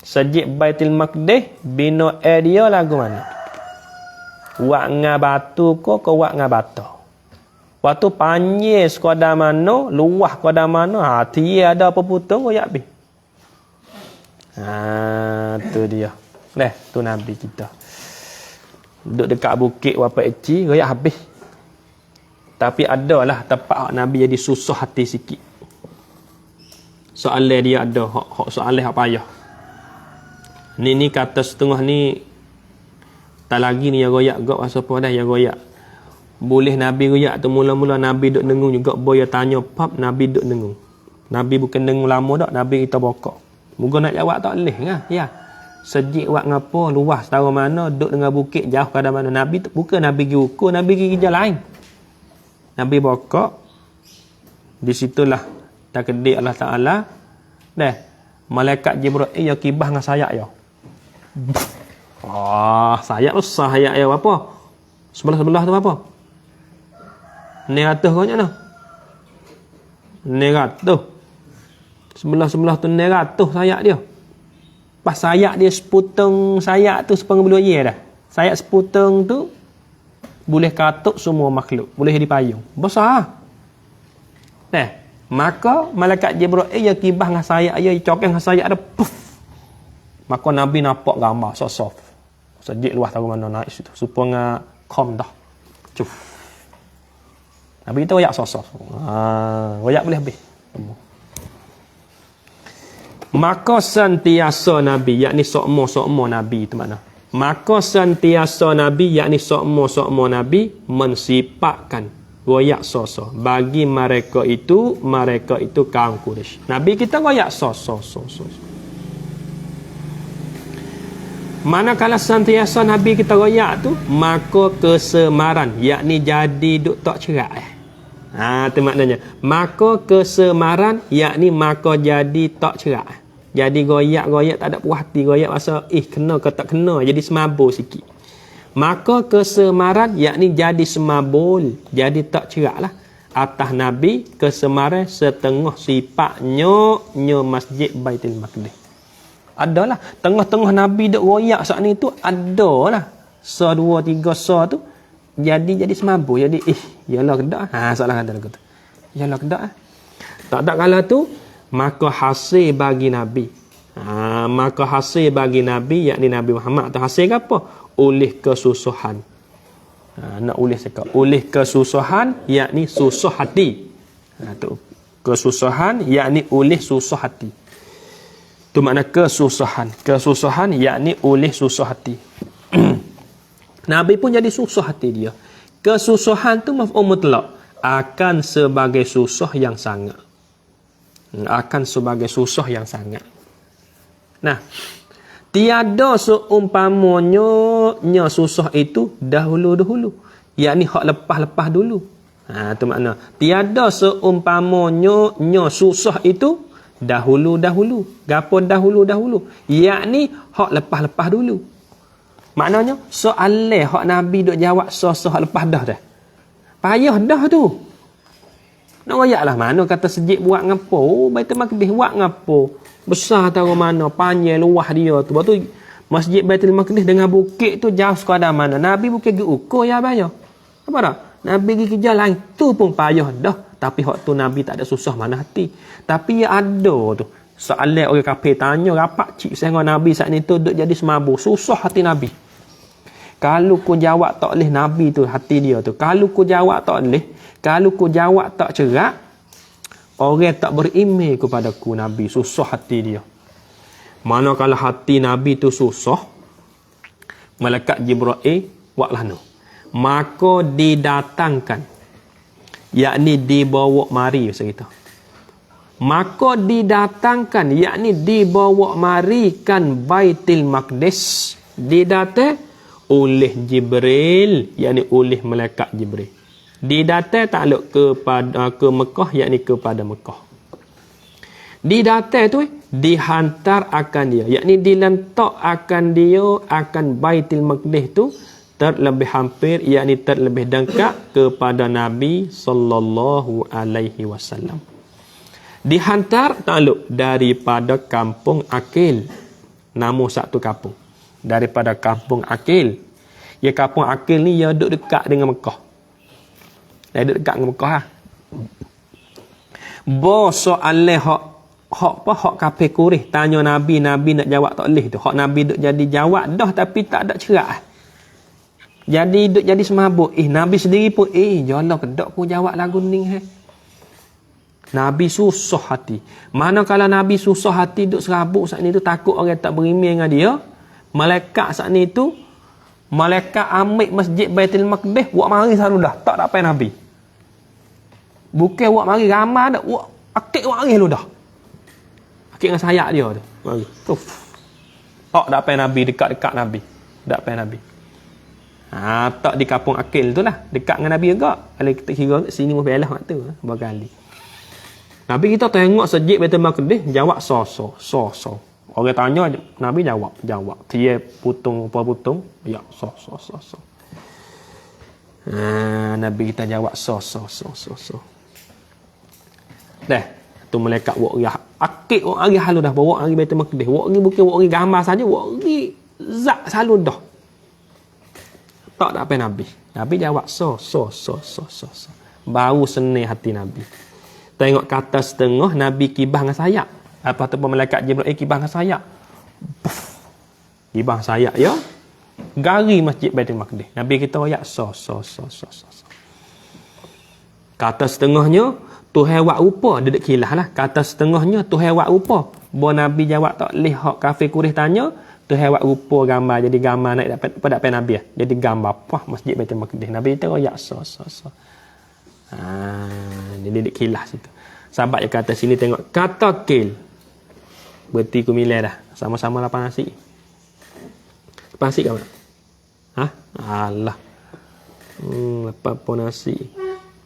Sejik Baitul Maqdis bina dia lagu mana? Wak ngabatu ko wak ngabato. Waktu panjang sekadar mana, luah sekadar mana, dia ada apa putung royak habis. Tu dia. Tu Nabi kita. Duduk dekat bukit wapa eci royak habis. Tapi adalah tempat Nabi jadi susah hati sikit. Soalan dia ada, hak soalan hak payah. Ni kata setengah ni tak lagi ni yang royak gak pasal apa dah yang royak. Boleh Nabi royak tu mula-mula Nabi duk dengung juga boya tanya pap Nabi duk dengung. Nabi bukan dengung lama dak, Nabi kita bokok. Moga nak jawab tak leh kan? Ya. Sejik wak ngapo, luas tahu mana, duk dengan bukit jauh pada mana. Nabi bukan Nabi pergi ukur, Nabi pergi kerja lain. Nabi bokok. Di situlah takdir Allah Taala. Malaikat Jibril ya kibah dengan sayap ya. Sayap besar sayap ya apa? Sebelah tu apa? 900 banyak nah. 900. Sebelah tu 900 sayap dia. Pas sayap dia seputeng sayap tu sepengah dah. Sayap seputeng tu boleh katuk semua makhluk, boleh jadi payung. Besar. Maka malaikat Jibril ya kibah dengan sayap dia, cokeng dengan sayap dia. Puff. Maka Nabi nampak gambar soft. Sejik luas tahu mana naik situ. Supaya kom dah. Cuf. Nabi itu royak soft. Royak boleh habis. Maka sentiasa Nabi, yakni sokmo Nabi itu mana? Maka sentiasa Nabi, yakni sokmo Nabi mensifatkan royak so bagi mereka itu kaum Quraisy. Nabi kita royak so. Manakala sentiasa Nabi kita royak tu, maka kesemaran, yakni jadi duk tak cerak. Itu maknanya. Maka kesemaran, yakni maka jadi tak cerak. Jadi goyak tak ada puas hati, goyak masa kena ke tak kena, jadi semabul sikit. Maka kesemaran, yakni jadi semabul, jadi tak ceraklah atas Nabi kesemaran setengah sifatnya Masjid Baitul Maqdis. Adalah tengah-tengah Nabi duk royak saat ni tu adalah 2 3 tu jadi semabul, jadi yalah kedak. Salah kata tu. Yalah kedak. Tak ada kala tu maka hasil bagi Nabi. Maka hasil bagi Nabi, yakni Nabi Muhammad. Hasil apa? Oleh kesusahan. Nak oleh sekak. Oleh kesusahan, yakni susah hati. Tu. Kesusahan, yakni oleh susah hati. Tu makna kesusahan. Kesusahan, yakni oleh susah hati. Nabi pun jadi susah hati dia. Kesusahan tu maf'ul mutlaq. Akan sebagai susah yang sangat. Akan sebagai susah yang sangat. Nah, tiada seumpamanya nya susah itu dahulu-dahulu. Yakni hak lepas-lepas dulu. Tu makna. Tiada seumpamanya nya susah itu dahulu-dahulu. Gapo dahulu-dahulu? Yakni hak lepas-lepas dulu. Maknanya soalan hak Nabi duk jawab hak lepas dah dah. Payah dah tu. Nak royaklah mana kata sejik buat ngapo? Oh, Baitul Maqdis buat ngapo? Besar tahu mana, panjang luah dia tu. Lepas tu Masjid Baitul Maqdis dengan bukit tu jauh sekadar mana. Nabi bukan pergi ukur ya bayar. Apa dah? Nabi pergi kerja lain tu pun payah dah. Tapi hak tu Nabi tak ada susah mana hati. Tapi ya ada tu. Soalan orang kafir tanya rapat cik saya dengan Nabi saat ni tu duk jadi semabuk. Susah hati Nabi. Kalau ku jawab tak boleh Nabi tu hati dia tu. Kalau ku jawab tak boleh, kalau ku jawab tak cerak, orang tak beriman kepada ku Nabi. Susah hati dia. Mana kalau hati Nabi tu susah, malaikat Jibril buatlah no. Maka didatangkan, yakni dibawa mari cerita. Maka didatangkan, yakni dibawa marikan Baitul Maqdis. Didatang oleh Jibril, yakni oleh malaikat Jibril. Didatang takluk ke Mekah, yakni kepada Mekah. Didatang tu dihantar akan dia, yakni dilentak akan dia akan Baitul Maqdis tu terlebih hampir, yakni terlebih dekat kepada Nabi sallallahu alaihi wasallam. Dihantar takluk daripada kampung Akil. Nama satu kampung. Daripada kampung Akil. Ya, kampung Akil ni ya duduk dekat dengan Mekah. Dia duduk dekat dengan Mekah lah. Soalan hak kafir Quraisy tanya Nabi nak jawab tak boleh tu. Hak Nabi duk jadi jawab dah tapi tak ada cerak. Jadi duk jadi semabuk. Nabi sendiri pun jolah kedak ku jawab lagu ni Nabi susah hati. Mana kalau Nabi susah hati duk serabuk saat ni tu takut orang tak beriman dengan dia. Malaikat saat ni tu malaikat ambil Masjid Baitul Maqdis buat mari selalu dah. Tak dapat Nabi. Bukan buat mari ramai dah. Buat akik buat mari lu dah. Akik dengan sayap dia tu. Mari. Tak dapat Nabi dekat-dekat Nabi. Tak dapat Nabi. Tak di kampung Akil tu lah. Dekat dengan Nabi juga. Kalau kita kira sini mau belah waktu berkali. Nabi kita tengok Masjid Baitul Maqdis jawab so. Orang tanya Nabi jawab. Dia putung apa putung? Ya, so. Nabi kita jawab so. Dah, tu malaikat buat orang akik orang halu dah bawa orang Baitul Maqdis. Buat orang bukan buat orang gambar saja, buat orang zat selalu dah. Tak apa Nabi. Nabi jawab so. Baru senang hati Nabi. Tengok kata setengah Nabi kibah dengan sayap. Apa tu malaikat Jibril kibah dengan sayap. Kibah sayap ya. Gari Masjid Baitul Maqdis. Nabi kita royak so. Kata setengahnya Tuhan buat rupa dedik kilah lah. Kata setengahnya Tuhan buat rupa. Bo Nabi jawab tak leh hak kafir Quraisy tanya, Tuhan buat rupa gambar jadi gambar naik dapat Nabi lah. Jadi gambar apa Masjid Baitul Maqdis. Nabi kita royak so. Jadi dedik kilah situ. Sahabat yang kata sini tengok kata kil. Berarti ku milih dah. Sama-sama lapang nasi. Lapang nasi ke apa? Alah. Lapang pun nasi.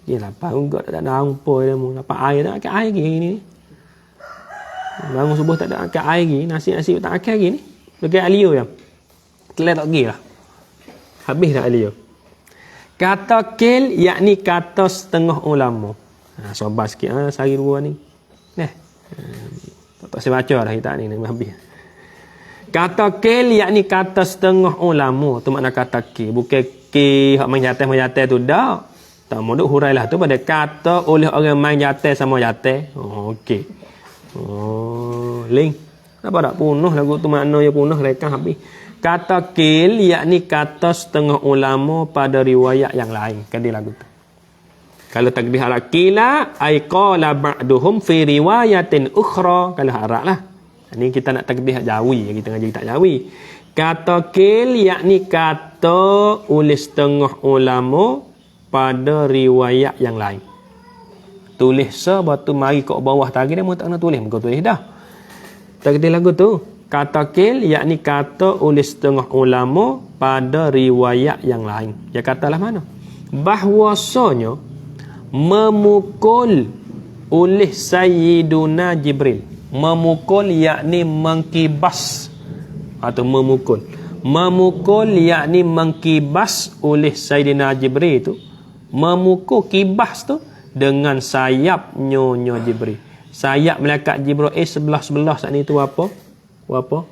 Dia lapang enggak tak ada ampun dia mu. Lapang air tak ada air lagi ni. Bangun subuh tak ada air lagi. Nasi tak ada lagi ni. Dekat alio yang. Telah tak pergi lah. Habis dah alio. Kata kil yakni kata setengah ulama. Sobat sikit sehari dua ni. Tak saya baca dah kita ni habis. Kata kil yakni kata setengah ulama. Tu makna kata kil. Bukan kil hak main jatai tu dah. Tak mau duk hurailah tu pada kata oleh orang main jatai sama jatai. Okey. Link. Apa tak punah lagu tu makna dia punah rekam habis. Kata kil yakni kata setengah ulama pada riwayat yang lain. Kan dia lagu tu. Kalau takdir Arab kila ay qala ba'duhum fi riwayatin ukhra, kalau Arab lah. Ini kita nak takdir Jawi, kita ngaji tak Jawi. Kata kil yakni kata oleh setengah ulama pada riwayat yang lain. Tulis sebab tu mari kat bawah tadi dia tak nak tulis, muka tulis dah. Takdir lagu tu. Kata kil yakni kata oleh setengah ulama pada riwayat yang lain. Dia katalah mana? Bahwasanya memukul oleh Sayyiduna Jibril. Memukul yakni mengkibas atau memukul. Memukul yakni mengkibas oleh Sayyidina Jibril itu. Memukul kibas tu dengan sayap nyonya Jibril. Sayap malaikat Jibril sebelah-sebelah saat ni tu apa? Apa?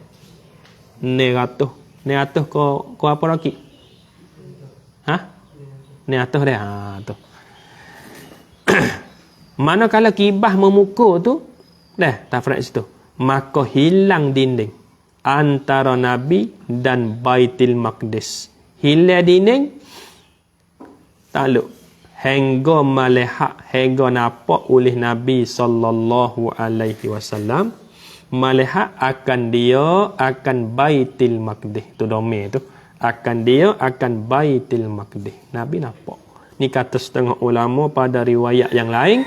900. 900 kau apa lagi? Ha? 900 dia. Ha tu. Manakala kibah memukul tu, dah tafsir situ. Maka hilang dinding antara Nabi dan Baitul Maqdis. Hilang dinding takluk hingga melihat, hingga nampak oleh Nabi sallallahu alaihi wasallam melihat akan dia akan Baitul Maqdis. Tu domain tu. Akan dia akan Baitul Maqdis. Nabi nampak. Ni kata setengah ulama pada riwayat yang lain.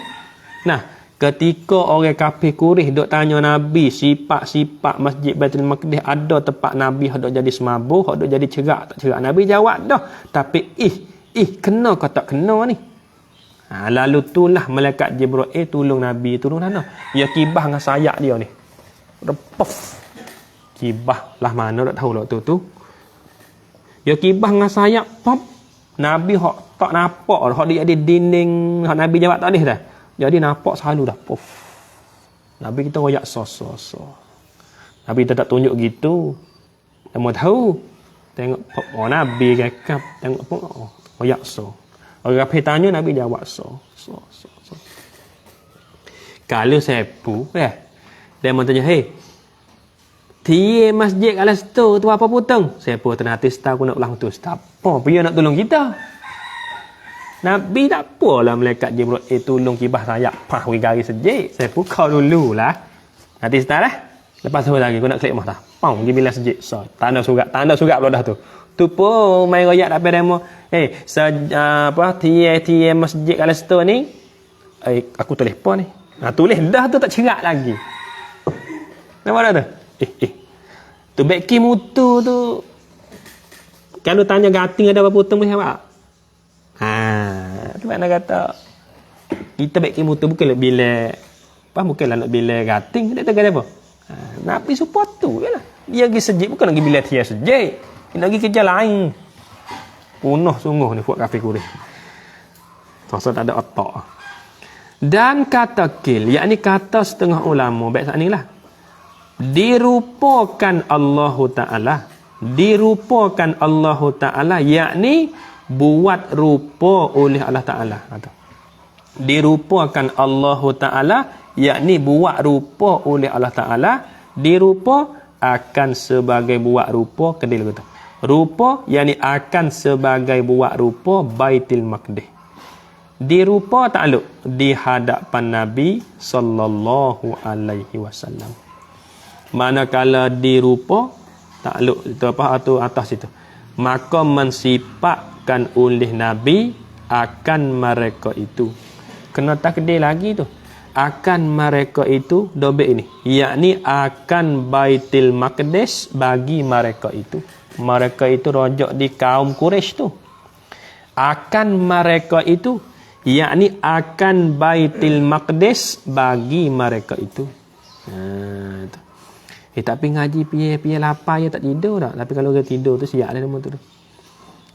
Nah, ketika orang kafir Quraisy dok tanya Nabi sifat-sifat Masjid Baitul Maqdis, ada tempat Nabi hok dok jadi semabur, hok dok jadi cerak tak cerak, Nabi jawab dah. Tapi kena ke tak kena ni? Ha, lalu itulah malaikat Jibril tolong Nabi turun sana. Ya kibah dengan sayap dia ni. Puff. Kibah lah mana tak tahu lah tu. Ya kibah dengan sayap pop. Nabi hok tak nampak, hok dia ada dinding, hok Nabi jawab tak ada dah. Jadi nampak selalu dah. Puff. Nabi kita royak so. Nabi kita tak tunjuk gitu. Dia mau tahu. Tengok pop Nabi kakap, tengok pop royak so. Orang kafir tanya Nabi jawab so. Kalau sepu dia mau tanya, "Hei, tie masjid kat situ tu apa puteng?" Sepu terhati star aku nak ulang tu. Apa dia nak tolong kita? Nabi tak apalah malaikat Jibril tolong kibah sayap pah we garis sejik. Sepu kau dululah. Nanti star lah. Lepas tu lagi aku nak klik mah dah. Pau pergi bilas sejik. So, tanda surat pula dah tu. Tu pun main royak dapat demo. Tie masjid kat situ ni. Aku telefon ni. Nah, tulis dah tu tak cerak lagi. Nampak dah tu? Tu beki mutu tu. Kalau tanya gating ada apa potong macam apa? Tu makna kata kita beki mutu bukanlah bila bukanlah nak bila gating, dia kata apa? Nabi support tu jelah. Dia pergi sejik bukan lagi bila dia sejik. Dia lagi kerja lain. Punah sungguh ni buat kafir Quraisy. Rasa tak ada otak. Dan kata kil, yakni kata setengah ulama baik saat ni lah. Dirupakan Allah Ta'ala yakni buat rupa oleh Allah Ta'ala. Dirupakan Allah Ta'ala yakni buat rupa oleh Allah Ta'ala. Dirupa akan sebagai buat rupa kedil kata. Rupa yakni akan sebagai buat rupa Baitul Maqdis. Dirupa takluk di hadapan Nabi sallallahu alaihi wasallam. Manakala dirupa takluk itu apa atau atas itu, maka mensifatkan oleh Nabi akan mereka itu. Kena takdir lagi tu. Akan mereka itu dobek ini, yakni akan Baitul Maqdis bagi mereka itu. Mereka itu rojak di kaum Quraisy tu. Akan mereka itu yakni akan Baitul Maqdis bagi mereka itu. Tapi ngaji piye lapar ya tak tidur dah. Tapi kalau dia tidur tu siap dia nama tu.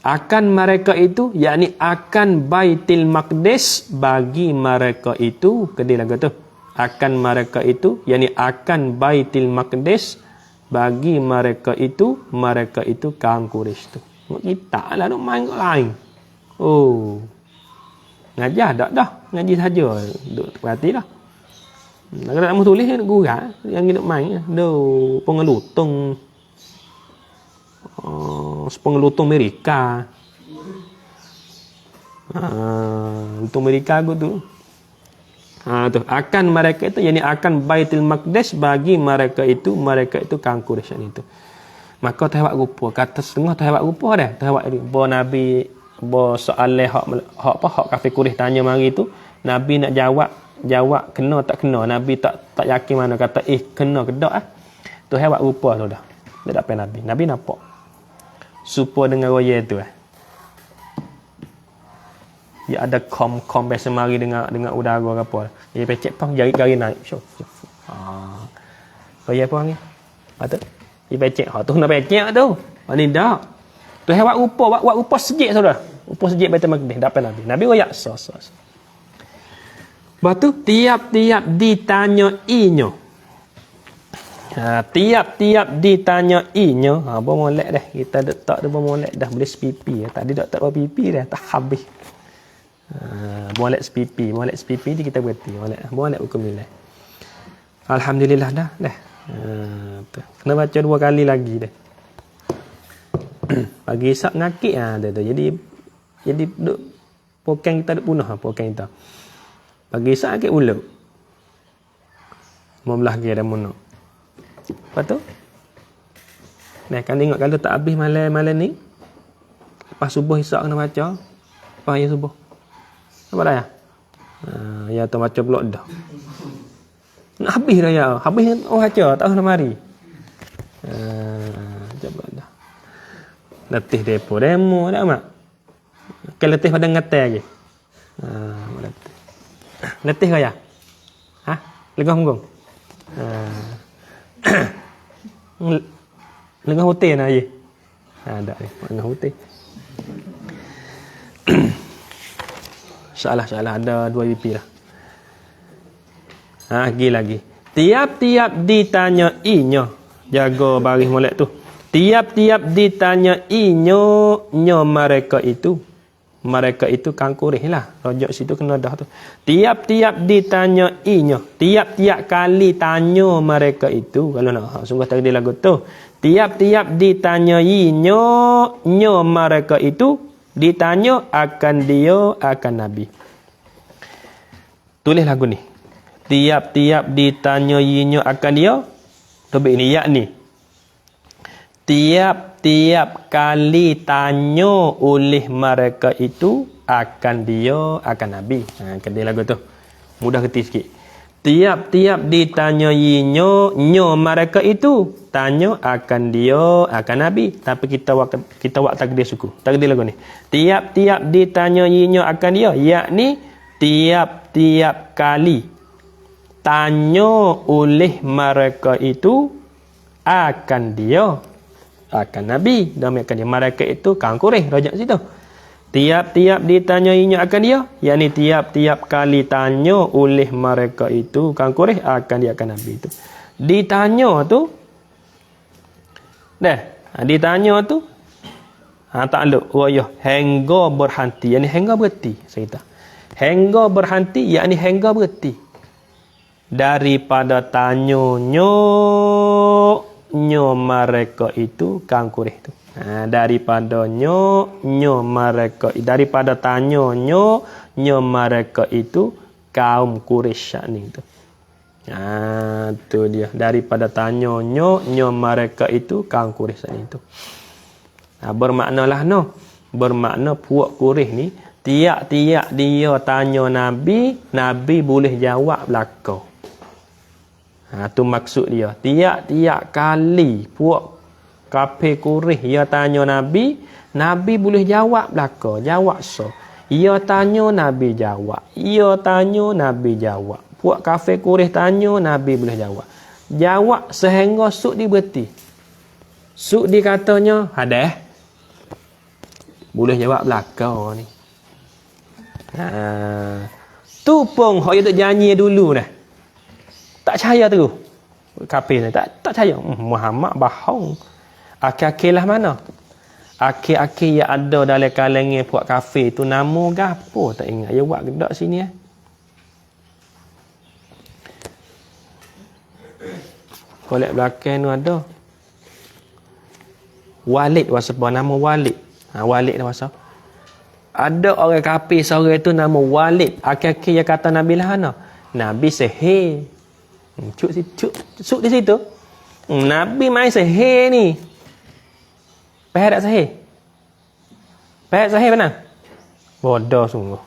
Akan mereka itu yakni akan Baitul Maqdis bagi mereka itu. Kedai lagu tu. Akan mereka itu yakni akan Baitul Maqdis bagi mereka itu kaum Quraisy tu. Kita lah nak main kat lain. Oh. Ngajar tak dah. Ngaji saja. Duk perhatilah. Kalau nak tulis nak gurau yang nak main dah pengelutong. Sepengelutung Amerika. Lutung Amerika aku tu. Tu akan mereka itu, yakni akan Baitul Maqdis bagi mereka itu kaum Quraisy itu. Maka terhewat rupa, kata setengah terhewat rupa dah. Terhewat bo Nabi bo soal hak kafir Quraisy tanya mari tu, Nabi nak jawab kena tak kena. Nabi tak yakin mana, kata kena ke tak ah. Tu hewat rupa tu dah. Dia tak pernah Nabi nampak. Supa dengan roya tu dia ada kom biasa mari dengan udara ke apa. Dia pecek pang jari naik. Syuk. Roya apa ni? Patut. Dia pecek. Tu nak pecek tu. Ni dak. Tu hewat rupa, buat rupa sejik saudara. Rupa sejik Baitul Maqdis dapat Nabi. Nabi royak sos. Lepas tu tiap-tiap ditanya inyo. Tiap-tiap ditanya inyo. Bermolek dah. Kita tak ada bermolek dah boleh sepipi. Tadi tak pipi dah. Tak habis. Molek sepipi ni kita berhenti. Molek hukum nilai. Alhamdulillah dah. Kena baca 2 kali lagi dah. Pagi isak ngakik tu. Jadi duk poken kita duk punah poken kita. Pagi isak ngakik ulo. 15 kira dah munuk. Lepas tu kan tengok kalau tak habis malam ni. Lepas subuh isak kena baca. Lepas ya subuh. Apa dah ya? Ya tu baca pulak dah. Nak habis dah ya. Habis baca. Tak tahu nak mari. Baca pulak dah. Letih demo tak mak? Kan letih pada ngatai lagi. Letih ke ya? Legah punggung? Legah hotel nak je? Tak ni. Legah hotel. Salah ada 2 BP lah. Lagi. Tiap-tiap ditanya inyo. Jaga baris molek tu. Tiap-tiap ditanya inyo mereka itu kang Quraisy lah. Rojak situ kena dah tu. Tiap-tiap ditanya inyo. Tiap-tiap kali tanya mereka itu. Kalau nak sungguh tadi lagu tu. Tiap-tiap ditanya inyo mereka itu. Ditanya akan Nabi. Tulis lagu ni. Tiap-tiap ditanya inyo akan dia. Tobik ni yakni. Tiap-tiap kali tanya oleh mereka itu akan Nabi. Kedai lagu tu. Mudah kerti sikit. Tiap-tiap ditanya inyo mereka itu tanya akan Nabi. Tapi kita buat takdir suku. Takdir lagu ni. Tiap-tiap ditanya inyo akan dia, yakni tiap-tiap kali tanya oleh mereka itu akan Nabi. Dan akan dia. Mereka itu kaum Quraisy. Rajak situ. Tiap-tiap ditanya inyo akan dia, yakni tiap-tiap kali tanya oleh mereka itu kaum Quraisy akan Nabi itu. Ditanya tu takluk royah hingga berhenti, yakni hingga berhenti cerita. Hingga berhenti, yakni hingga berhenti daripada tanyanya mereka itu kaum Quraisy itu. Daripada tanyanya mereka itu kaum Quraisy ni tu. Tu dia. Daripada tanyanya mereka itu kaum Quraisy ni tu. Bermaknalah bermakna puak Quraisy ni tiap-tiap dia tanya Nabi boleh jawab belaka. Tu maksud dia. Tiap-tiap kali puak kafir Quraisy ia tanya Nabi boleh jawab belaka, jawab so. Ia tanya Nabi jawab. Puak kafir Quraisy tanya Nabi boleh jawab. Jawab sehingga suk di berhenti. Suk di katanya hadah. Boleh jawab belaka ni. Tu pun hok dia janji dulu dah. Tak percaya tu. Kafir ni tak percaya. Muhammad bohong. Akhir-akhir lah mana? Akhir-akhir yang ada dalam kalangan puak kafir tu nama gapo tak ingat. Ya buat gedak sini Kolek belakang tu ada. Walid wasapa nama Walid. Walid dah masa. Ada orang kafir seorang itu nama Walid. Akhir-akhir dia kata Nabi lahana. Nabi sihir. Cuk di situ. Nabi main sihir ni. Faham tak sihir? Faham sihir benar? Bodoh sungguh.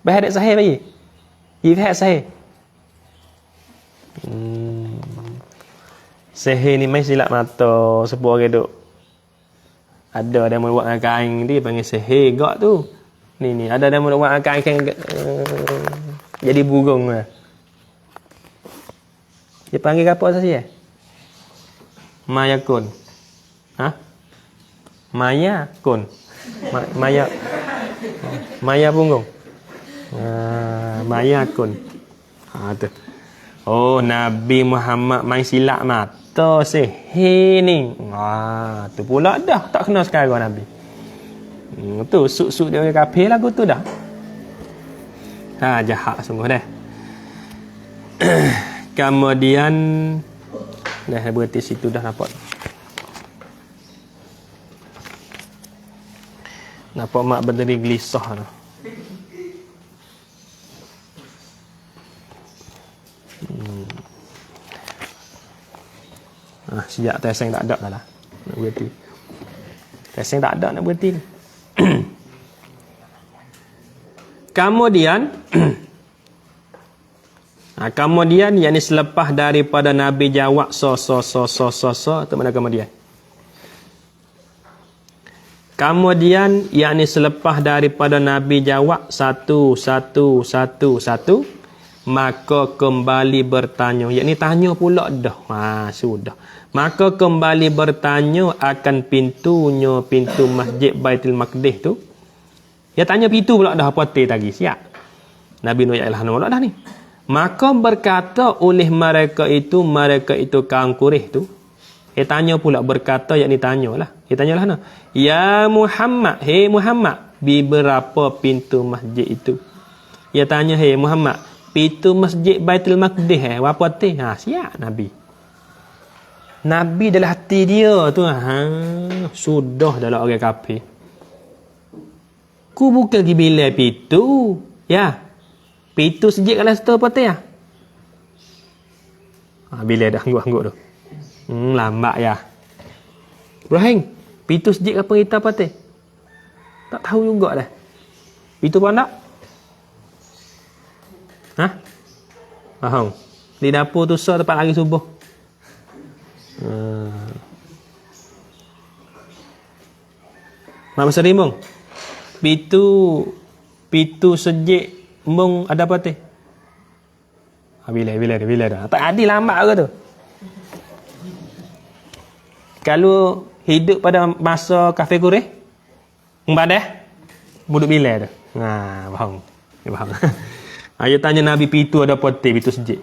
Faham tak sihir bagi? You faham sihir? Sihir ni main silap mata. Sebuah orang duk. Ada yang buat dengan kain dia panggil sihir gak tu. Ni ada yang buat dengan kain jadi burung lah. Dia panggil apa saja? Mayakun. Mayakun. Maya burung. Mayakun. Tu. Oh, Nabi Muhammad main silap mata sihir ni. Tu pula dah tak kena sekarang Nabi. Tu suk-suk dia orang kafir lagu tu dah. Jahat sungguh dah. Kemudian dah berhenti situ dah nampak. Nampak mak berdiri gelisah tu. Sejak teseng tak ada lah nak berhenti. Teseng tak ada nak berhenti. Kemudian kemudian yakni selepas daripada Nabi jawab tu mana kemudian? Kemudian yakni selepas daripada Nabi jawab satu maka kembali bertanya, yakni tanya pula dah. Sudah. Maka kembali bertanya akan pintu Masjid Baitul Maqdis tu. Dia tanya pintu pula dah apa tadi siap. Nabi Nuh ialah nama dah ni. Maka berkata oleh mereka itu kaum Quraisy tu. Dia tanya pula berkata yakni tanyalah. Dia tanyalah nah. Ya Muhammad, hey Muhammad, berapa pintu masjid itu? Dia tanya, hey Muhammad, pintu Masjid Baitul Maqdis berapa te? Siap Nabi. Nabi dalam hati dia tu sudah dalam orang kafir. Ku bukan pergi bila pintu. Ya. Pintu sejik kalau situ apa ya? Bila dah angguk-angguk tu. Lambat ya. Ibrahim, pintu sejik apa kita apa teh? Tak tahu juga dah. Pintu apa nak? Faham? Di dapur tu sah tempat lagi subuh. Mak masa rimung. Pitu sejik mung ada apa teh? Bila dah. Tak adil lambat ke tu. Kalau hidup pada masa kafir Quraisy, badah buduk bila tu. Faham. Ayat tanya Nabi pitu ada apa teh, pitu sejik.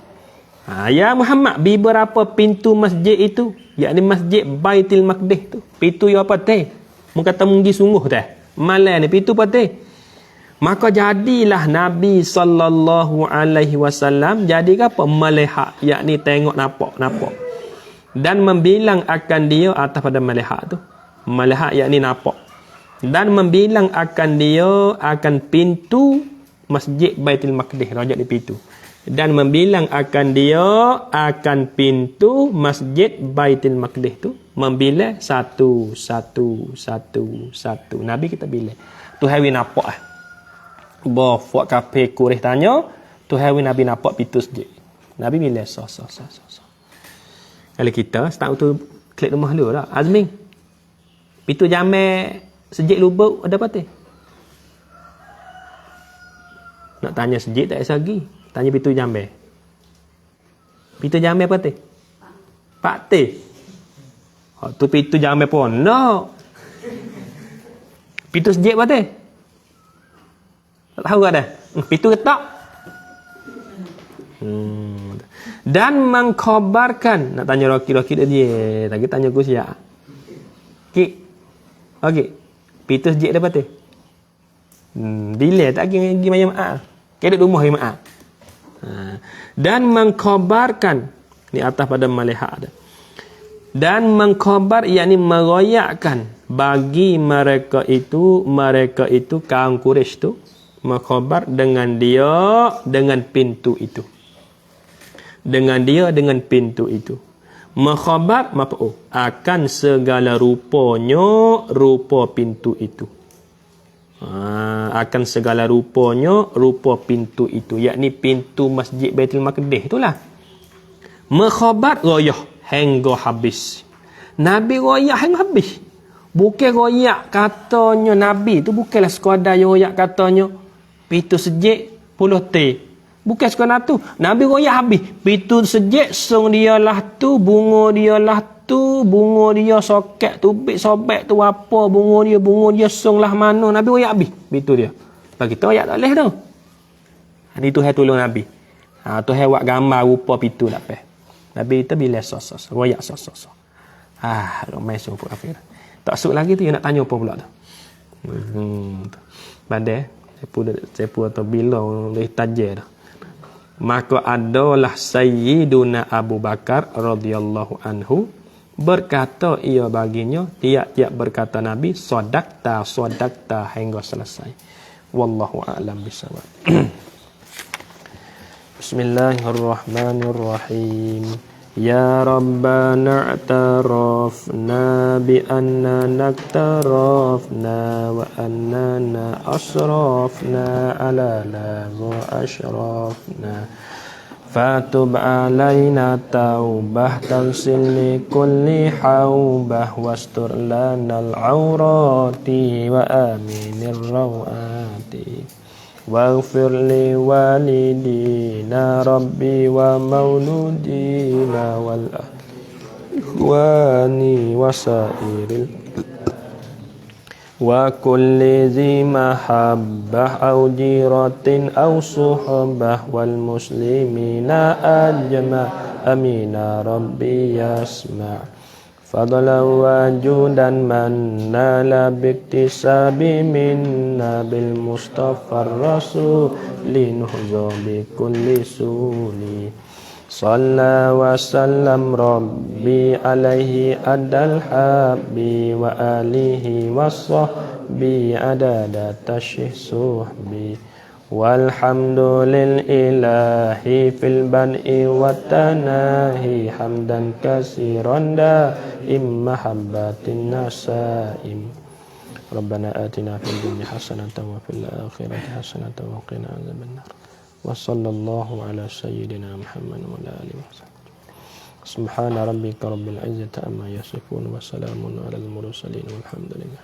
Ya Muhammad, berapa pintu masjid itu? Yakni Masjid Baitul Maqdis tu. Pintu ya apa teh? Mu kata munggi sungguh teh. Malam ni pintu apa teh? Maka jadilah Nabi sallallahu alaihi wasallam jadi apa? Melihat, yakni tengok nampak. Dan membilang akan dia atas pada melihat tu. Melihat yakni nampak. Dan membilang akan dia akan pintu Masjid Baitul Maqdis, rajak di pintu. Dan membilang akan dia akan pintu Masjid Baitul Maqdis tu, membilang satu. Nabi kita bilang tu hari nampak Buat kafir Quraisy tanya, tu hari Nabi nampak pintu masjid. Nabi bilang so. Kalau kita start tu klik rumah dulu lah. Azmin, pintu jamal sejik lubuk ada apa teh? Nak tanya sejik tak ada lagi. Tanya pintu jamal. Pintu jamal apa teh? Pak teh. Tu pintu jamal pun. No. Pintu sejik apa teh? Tak tahu ada. Pintu ketak. Dan mengkhabarkan. Nak tanya Rocky dia. Tadi tanya aku siap. Okey. Pintu sejik apa teh? Bila tak pergi mayam maaf. Keduk rumah mayam maaf. Dan mengkhabarkan di atas pada melihat ada. Dan mengkhabar yakni meroyakkan bagi mereka itu kaum Quraisy tu mengkhabar dengan dia dengan pintu itu. Dengan pintu itu. Mengkhabar akan segala rupa pintu itu. Akan segala rupa pintu itu, yakni pintu Masjid Baitul Maqdis itulah. Mengkhabar royah hingga habis. Nabi royak hingga habis. Bukan royak katanya Nabi tu bukanlah sekadar royak katanya pintu sejik puluh T. Bukan sekadar tu. Nabi royak habis. Pintu sejik song dia lah tu, bunga dia lah tu, bunga dia soket tu, sobek tu apa, bunga dia song lah mana. Nabi royak habis. Pintu dia. Bagi kita royak tak boleh tu. Ini Tuhan tolong Nabi. Tuhan buat gambar rupa pintu tak apa. Nabi kita bila royak ramai suruh kafir. Tak suk lagi tu, dia nak tanya apa pula tu. Badai sepu atau bila boleh tajir dah. Maka adalah Sayyiduna Abu Bakar radhiyallahu anhu berkata ia baginya, tiap-tiap berkata Nabi, sadaqta hingga selesai. Wallahu a'lam bissawab. Bismillahirrahmanirrahim. Ya Rabbana i'tarafna bi annana iktarafna wa annana asrafna ala la wa ashrafna fatub alaina taubah tansil li kulli haubah wastur lana al-awrati wa aminir rawati waghfir li walidina rabbi wa mauludina wal ikhwani wasairil wa kulli zi mahabbah aw jiratin aw suhbah wal muslimina ajma amina rabbi yasma' fadla wa judan manna la biktisabi minna bil mustafa rasulin huzo bi kulli suli salla wa sallam rabbi alaihi adal habbi wa alihi wa sahbi adada tashih suhbi walhamdulil ilahi fil ban'i wa tanahi hamdan kasiran da'im mahabbatin nasaim Rabbana atina fid dunya hasanatan wa fil akhirati hasanatan wa qina adzabannar wa sallallahu ala sayyidina Muhammad wa ala alihi wa sahbihi subhana rabbika rabbil izzati amma yasifun wa salamun alal mursalin walhamdulillah.